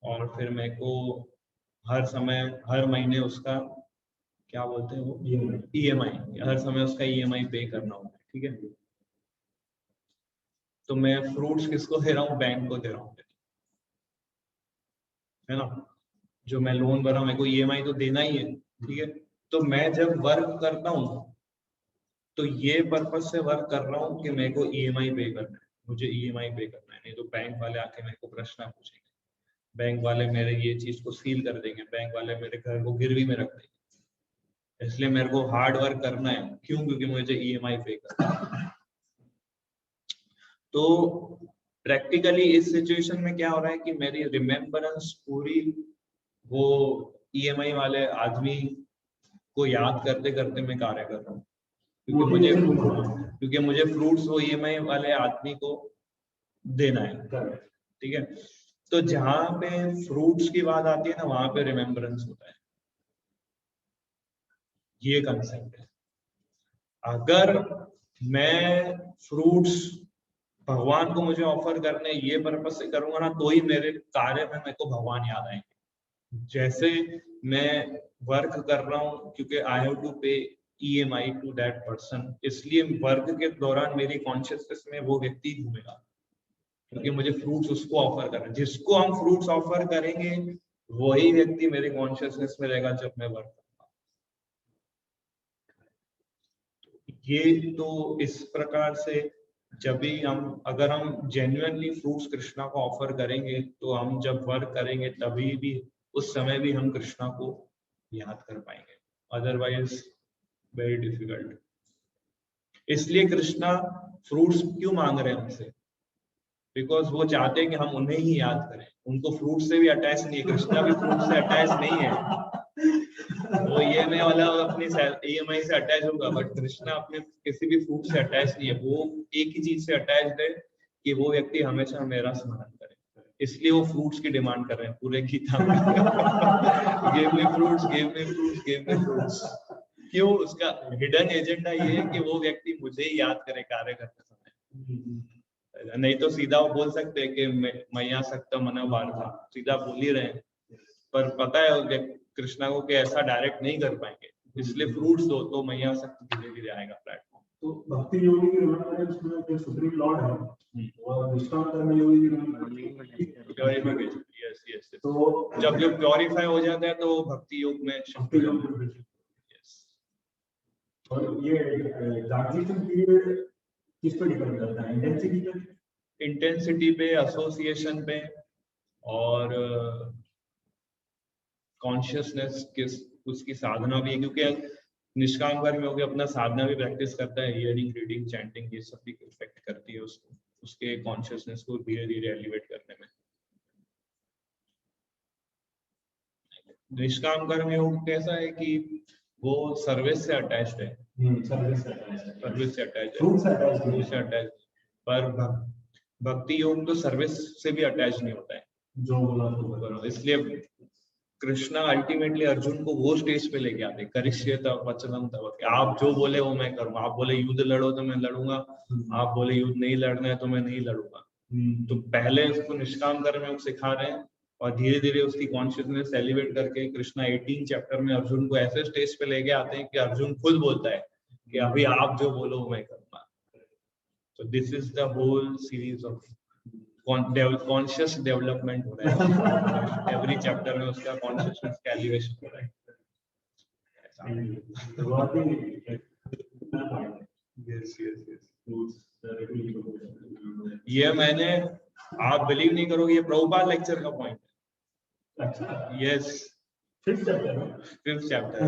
और फिर मेरे को हर समय हर महीने उसका क्या बोलते हैं वो EMI हर समय उसका EMI पे करना होता है, ठीक है। तो मैं फ्रूट्स किसको दे रहा हूँ? बैंक को दे रहा हूँ, है ना। जो मैं लोन भर रहा हूँ मेरे को EMI तो देना ही है, ठीक है। तो मैं जब वर्क करता हूँ तो ये पर्पस से वर्क कर रहा हूँ कि मेरे को EMI पे करना है, मुझे EMI पे करना है, नहीं तो बैंक वाले आके मेरे को प्रश्न पूछेंगे, बैंक वाले मेरे ये चीज को सील कर देंगे, बैंक वाले मेरे घर को गिरवी में रख देंगे। इसलिए मेरे को हार्ड वर्क करना है, क्यों? क्योंकि मुझे EMI पे करना है। तो प्रैक्टिकली इस सिचुएशन में क्या हो रहा है कि मेरी रिमेम्बरेंस पूरी वो EMI वाले आदमी को याद करते करते मैं कार्य कर रहा हूँ, क्योंकि मुझे फ्रूट्स वो EMI वाले आदमी को देना है, ठीक है। तो जहां पे फ्रूट्स की बात आती है ना, वहां पे रिमेम्बरेंस होता है, ये कंसेप्ट है। अगर मैं फ्रूट्स भगवान को मुझे ऑफर करने ये पर्पस से करूंगा ना, तो ही मेरे कार्य में मेरे को भगवान याद आएंगे। जैसे मैं वर्क कर रहा हूँ क्योंकि आई हैव टू पे EMI टू दैट पर्सन, इसलिए वर्क के दौरान मेरी कॉन्शियसनेस में वो व्यक्ति घूमेगा, क्योंकि मुझे फ्रूट्स उसको ऑफर करना है। जिसको हम फ्रूट्स ऑफर करेंगे वही व्यक्ति मेरे कॉन्शियसनेस में रहेगा जब मैं वर्क करूंगा। ये तो इस प्रकार से जब भी अगर हम जेन्युइनली फ्रूट्स कृष्णा को ऑफर करेंगे, तो हम जब वर्क करेंगे तभी भी उस समय भी हम कृष्णा को याद कर पाएंगे, अदरवाइज वेरी डिफिकल्ट। इसलिए कृष्णा फ्रूट्स क्यों मांग रहे हैं हमसे? बिकॉज वो चाहते हैं कि हम उन्हें ही याद करें। उनको फ्रूट से भी अटैच नहीं है, कृष्णा भी फ्रूट से अटैच नहीं है। वो EMI वाला अपनी EMI से अटैच होगा, बट कृष्णा अपने किसी भी फ्रूट से अटैच नहीं है। वो एक ही चीज से अटैच है कि वो व्यक्ति हमेशा मेरा स्मरण करे, इसलिए वो फ्रूट्स की डिमांड कर रहे हैं पूरे गीता में। Give me fruits, give me fruits, give me fruits. क्यों? उसका हिडन एजेंडा ये है कि वो व्यक्ति मुझे ही याद करे कार्य करते समय। नहीं तो सीधा वो बोल सकते हैं कि मैया सकता मना बार था, सीधा बोल ही रहे हैं, पर पता है कृष्णा को कि ऐसा डायरेक्ट नहीं कर पाएंगे, इसलिए फ्रूट्स दो तो मैया सकता धीरे धीरे आएगा प्लेटफॉर्म। तो भक्ति योगी की रिमेम्बरेंस उसमें जो सुप्रीम लॉर्ड है और निष्काम कर्म योगी की रिमेम्बरेंस, यस यस। तो जब जो प्योरीफाई हो जाता है तो भक्ति योग में शिफ्ट हो जाता है। यस। और ये ट्रांजिशन पीरियड किस पे डिपेंड करता है? इंटेंसिटी पे, इंटेंसिटी पे, एसोसिएशन पे, और कॉन्शियसनेस किस उसकी साधना भी है, क्योंकि निष्काम कर्म योगी अपना साधना भी प्रैक्टिस करता है, हियरिंग, रीडिंग, चैंटिंग, ये सब भी इफेक्ट करती है उसको, उसके कॉन्शियसनेस को धीरे धीरे एलिवेट करने में। निष्काम कर्म योग कैसा है कि वो सर्विस से अटैच्ड है, सर्विस से अटैच, पर भक्ति योग तो सर्विस से भी अटैच नहीं होता है जो। इसलिए कृष्णा अल्टीमेटली अर्जुन को वो स्टेज पे लेके आते, करिष्येत वचनं तव, आप जो बोले वो मैं करूंगा। आप बोले युद्ध लड़ो तो मैं लड़ूंगा, आप बोले युद्ध नहीं लड़ना है तो मैं नहीं लड़ूंगा। तो पहले उसको निष्काम कर्म योग सिखा रहे हैं, और धीरे धीरे उसकी कॉन्शियसनेस एलिवेट करके कृष्णा 18 चैप्टर में अर्जुन को ऐसे स्टेज पे लेके आते हैं कि अर्जुन खुद बोलता है कि अभी आप जो बोलो वो मैं करूंगा। तो this is the whole series of conscious development हो रहा है। एवरी चैप्टर में उसका कॉन्शियसनेस का एलिवेशन हो रहा है। Yes yes yes. ये मैंने, आप बिलीव नहीं करोगे, ये प्रभुपाद लेक्चर का पॉइंट है। यस, फिफ्थ चैप्टर में fifth chapter.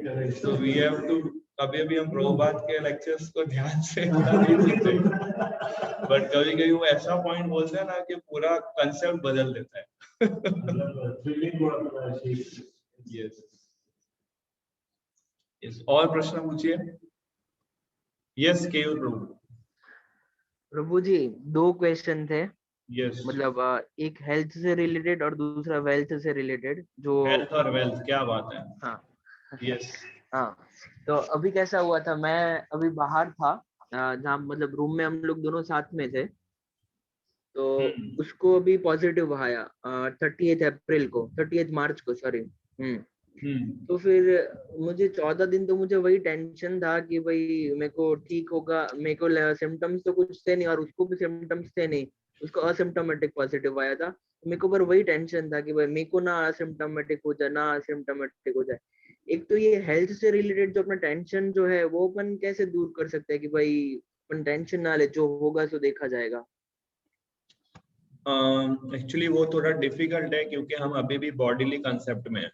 Correct. So we have to अभी हम प्रभुपाद के लेक्चर्स को ध्यान से नहीं सुनते, बट कभी कभी वो ऐसा पॉइंट बोलते हैं ना कि पूरा कंसेप्ट बदल देता है. मतलब फीलिंग बहुत बड़ा शेप. यस यस, और प्रश्न पूछिए. यस केवल प्रभु. प्रभु जी 2 क्वेश्चन थे. यस, मतलब एक हेल्थ से रिलेटेड और दूसरा वेल्थ से रिलेटेड. जो हेल्थ और वेल्थ, क्या बात है. हाँ यस. हाँ, तो अभी कैसा हुआ था, मैं अभी बाहर था जहाँ मतलब रूम में हम लोग दोनों साथ में थे. तो उसको अभी पॉजिटिव आया 30 अप्रैल को, 30 मार्च को, सॉरी. तो फिर मुझे 14 दिन तो मुझे वही टेंशन था कि भाई मेरे को ठीक होगा. मेरे को सिम्टम्स तो कुछ थे नहीं और उसको भी सिम्टम्स थे नहीं. उसको असिम्टोमेटिक पॉजिटिव आया था. मेरे को पर वही टेंशन था कि भाई मेरे को ना असिम्टोमेटिक हो जाए, ना असिम्टोमेटिक हो जाए. एक तो ये हेल्थ से रिलेटेड जो अपना टेंशन जो है वो अपन कैसे दूर कर सकते हैं कि भाई अपन टेंशन ना ले, जो होगा तो देखा जाएगा. एक्चुअली वो थोड़ा डिफिकल्ट है क्योंकि हम अभी भी बॉडीली कंसेप्ट में हैं.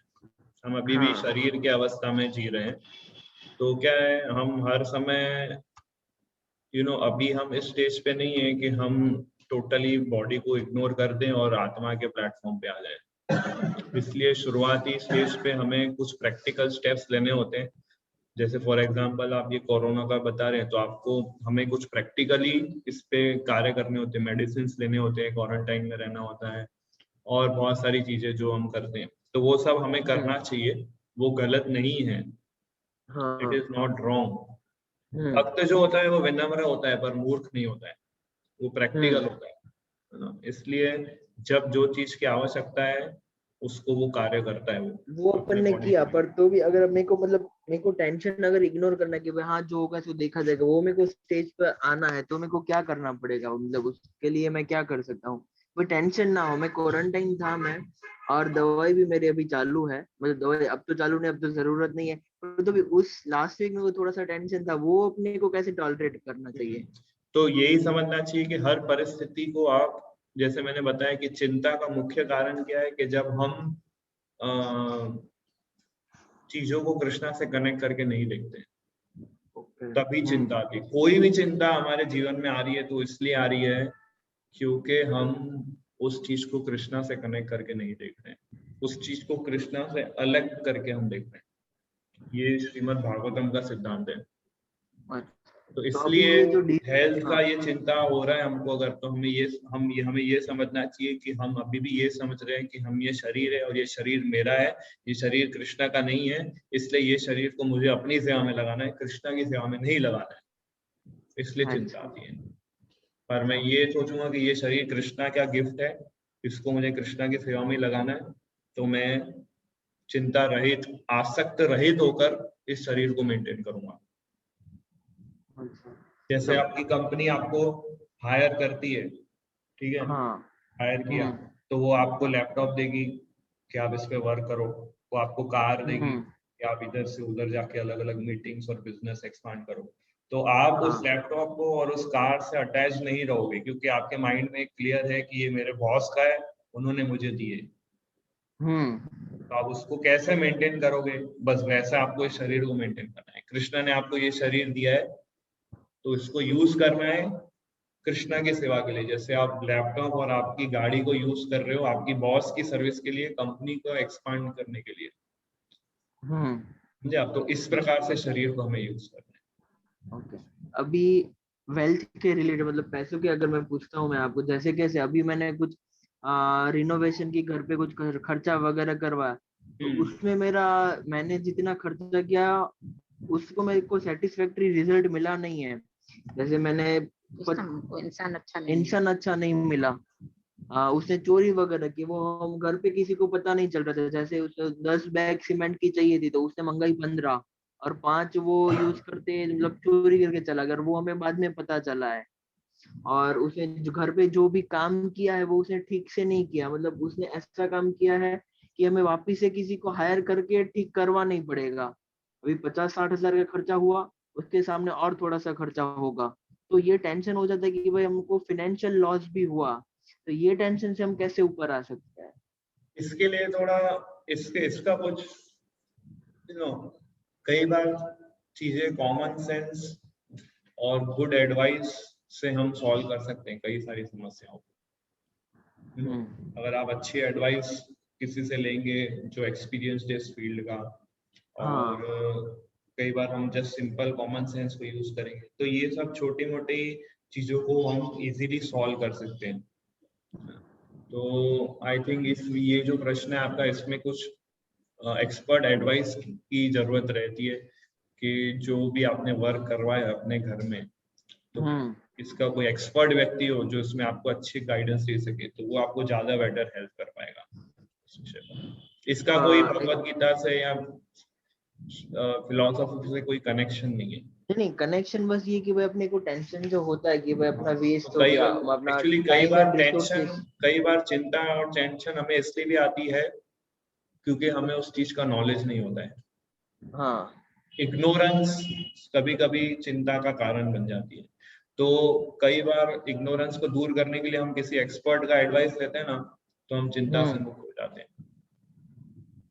हम अभी भी हाँ. शरीर के अवस्था में जी रहे हैं. तो क्या है, हम हर समय अभी हम इस स्टेज पे नहीं है कि हम टोटली बॉडी को इग्नोर कर दें और आत्मा के प्लेटफॉर्म पे आ जाएं. इसलिए शुरुआती स्टेज पे हमें कुछ प्रैक्टिकल स्टेप्स लेने होते हैं. जैसे फॉर एग्जांपल आप ये कोरोना का बता रहे हैं, तो आपको हमें कुछ प्रैक्टिकली इस पे कार्य करने होते हैं, मेडिसिन लेने होते हैं, क्वारंटाइन में रहना होता है और बहुत सारी चीजें जो हम करते हैं. तो वो सब हमें करना चाहिए, वो गलत नहीं है. It is not wrong. भक्त जो होता है वो विनम्र होता है पर मूर्ख नहीं होता है, वो प्रैक्टिकल होता है ना. इसलिए जब जो चीज की आवश्यकता है उसको वो कार्य करता है. वो अपन ने किया, पर तो भी अगर मेरे को मतलब मेरे को टेंशन अगर इग्नोर करना कि भाई हाँ जो होगा सो देखा जाएगा, वो मेरे को स्टेज पर आना है तो मेरे को क्या करना पड़ेगा, मतलब उसके लिए मैं क्या कर सकता हूँ. कोई टेंशन ना हो. मैं क्वारंटाइन था मैं, और दवाई भी मेरी अभी चालू है. मतलब दवाई अब तो चालू नहीं, अब तो जरूरत नहीं है, पर तो भी उस लास्ट वीक में वो थोड़ा सा टेंशन था, वो अपने को कैसे टॉलरेट करना चाहिए. तो यही समझना चाहिए कि हर परिस्थिति को आप, जैसे मैंने बताया कि चिंता का मुख्य कारण क्या है कि जब हम चीजों को कृष्णा से कनेक्ट करके नहीं देखते तभी चिंता आती. कोई भी चिंता हमारे जीवन में आ रही है तो इसलिए आ रही है क्योंकि हम उस चीज को कृष्णा से कनेक्ट करके नहीं देख रहे हैं, उस चीज को कृष्णा से अलग करके हम देख रहे हैं. ये श्रीमद् भागवतम का सिद्धांत है. तो इसलिए हेल्थ का ये चिंता हो रहा है हमको अगर, तो हमें ये समझना चाहिए कि हम अभी भी ये समझ रहे हैं कि हम ये शरीर है और ये शरीर मेरा है, ये शरीर कृष्णा का नहीं है. इसलिए ये शरीर को मुझे अपनी सेवा में लगाना है, कृष्णा की सेवा में नहीं लगाना है. इसलिए चिंता आती है. पर मैं ये सोचूंगा कि ये शरीर कृष्णा का गिफ्ट है, इसको मुझे कृष्णा की सेवा में लगाना है, तो मैं चिंता रहित, आसक्त रहित होकर इस शरीर को मेंटेन करूंगा. जैसे आपकी कंपनी आपको हायर करती है, ठीक है, हायर किया तो वो आपको लैपटॉप देगी कि आप इस पे वर्क करो, वो आपको कार देगी कि आप इधर से उधर जाके अलग अलग मीटिंग्स और बिजनेस एक्सपांड करो. तो आप उस लैपटॉप को और उस कार से अटैच नहीं रहोगे क्योंकि आपके माइंड में क्लियर है कि ये मेरे बॉस का है, उन्होंने मुझे दिए. तो आप उसको कैसे मेंटेन करोगे, बस वैसा आपको इस शरीर को मेंटेन करना है. कृष्ण ने आपको ये शरीर दिया है तो इसको यूज करना है कृष्णा की सेवा के लिए. जैसे आप लैपटॉप और आपकी गाड़ी को यूज कर रहे हो आपकी बॉस की सर्विस के लिए, कंपनी को एक्सपांड करने के लिए, समझे आप. तो इस प्रकार से शरीर को हमें यूज करना है. ओके. अभी वेल्थ के रिलेटेड मतलब पैसों के अगर मैं पूछता हूँ मैं आपको, जैसे कैसे अभी मैंने कुछ रिनोवेशन की घर पे कुछ खर्चा वगैरह करवाया, तो उसमें मैंने जितना खर्चा किया उसको मेरे को सेटिस्फैक्टरी रिजल्ट मिला नहीं है. जैसे मैंने इंसान अच्छा नहीं मिला. उसने चोरी वगैरह की, वो हम घर पे किसी को पता नहीं चल रहा था. जैसे उसे 10 बैग सीमेंट की चाहिए थी तो उसने मंगाई 15 और 5 वो यूज करते मतलब चोरी करके चला गया, वो हमें बाद में पता चला है. और उसने जो घर पे जो भी काम किया है वो उसने ठीक से नहीं किया. मतलब उसने ऐसा काम किया है कि हमें वापिस से किसी को हायर करके ठीक करवा नहीं पड़ेगा. अभी 50-60 हजार का खर्चा हुआ, उसके सामने और थोड़ा सा खर्चा होगा, तो ये टेंशन हो जाता है कि भाई हमको फाइनेंशियल लॉस भी हुआ. तो ये टेंशन से हम कैसे ऊपर आ सकते हैं. इसके लिए थोड़ा इसका कुछ कई बार चीजें कॉमन सेंस और गुड एडवाइस से हम सॉल्व कर सकते हैं कई सारी समस्याओं को। अगर आप अच्छी एडवाइस किसी से लेंगे जो एक्सपीरियंस्ड है इस फील्ड का, और कई बार हम जस्ट सिंपल कॉमन सेंस को यूज करेंगे, तो ये सब छोटी मोटी चीजों को हम इजीली सॉल्व कर सकते हैं। तो आई थिंक ये जो प्रश्न है आपका, इसमें कुछ एक्सपर्ट एडवाइस की जरूरत रहती है कि जो भी आपने वर्क करवाया अपने घर में, तो इसका कोई एक्सपर्ट व्यक्ति हो जो इसमें आपको अच्छी गाइडेंस दे सके, तो वो आपको ज्यादा बेटर हेल्प कर पाएगा इस विषय पर। इसका कोई भगवत गीता से या फिलोसॉफी से कोई कनेक्शन नहीं है। नहीं, कनेक्शन बस ये कि भाई अपने को टेंशन जो होता है कि भाई अपना वेस्ट हो गया, अपना कई बार टेंशन, कई बार चिंता और टेंशन हमें इसलिए भी आती है क्योंकि हमें उस चीज का नॉलेज नहीं होता है। हाँ, इग्नोरेंस कभी कभी चिंता का कारण बन जाती है। तो कई बार इग्नोरेंस को दूर करने के लिए हम किसी एक्सपर्ट का एडवाइस लेते हैं ना, तो हम चिंता से मुक्त हो जाते हैं।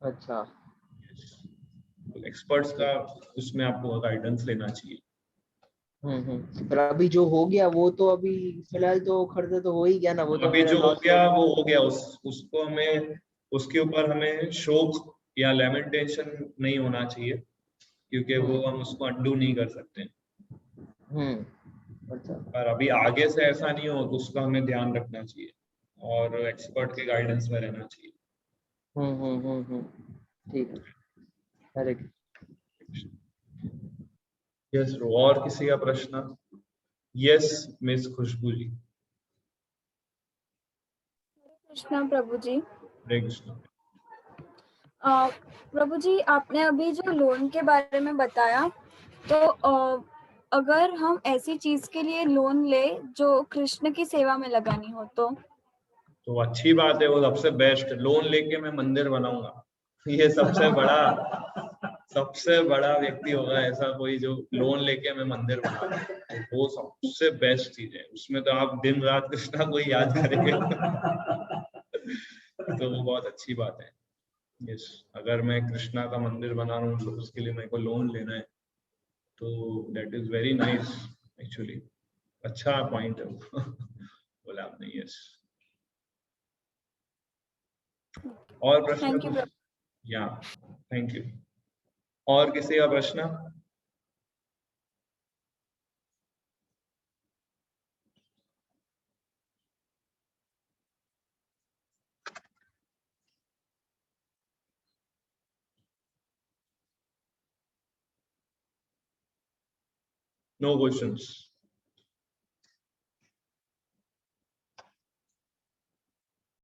अच्छा, तो एक्सपर्ट्स का उसमें आपको गाइडेंस लेना चाहिए। पर अभी जो हो गया वो तो अभी फिलहाल तो खर्चा तो हो ही गया ना, वो तो अभी जो हो गया वो हो गया, उसको हमें, उसके ऊपर हमें शोक या लेमेंटेशन नहीं होना चाहिए, क्योंकि वो हम उसको अंडू नहीं कर सकते। अच्छा, पर अभी आगे से ऐसा नहीं हो तो उसका हमें ध्यान रखना चाहिए और एक्सपर्ट के गाइडेंस में रहना चाहिए। ठीक है, हरे यस, और किसी का प्रश्न? यस मिस खुशबू जी। कृष्णा प्रभु जी। हरे कृष्णा। प्रभु जी, आपने अभी जो लोन के बारे में बताया, तो अगर हम ऐसी चीज के लिए लोन ले जो कृष्ण की सेवा में लगानी हो तो अच्छी बात है, वो सबसे बेस्ट। लोन लेके मैं मंदिर बनाऊंगा, ये सबसे बड़ा व्यक्ति होगा ऐसा कोई जो लोन लेके मैं मंदिर बनाऊंगा, तो वो सबसे बेस्ट चीज है। उसमें तो आप दिन रात कृष्णा को ही याद करेंगे तो वो बहुत अच्छी बात है। यस, अगर मैं कृष्णा का मंदिर बना रहा हूँ तो उसके लिए मेरे को लोन लेना है, तो that is very nice actually. अच्छा पॉइंट है बोला आपने। यस, और प्रश्न? या थैंक यू। और किसी का प्रश्न? No questions.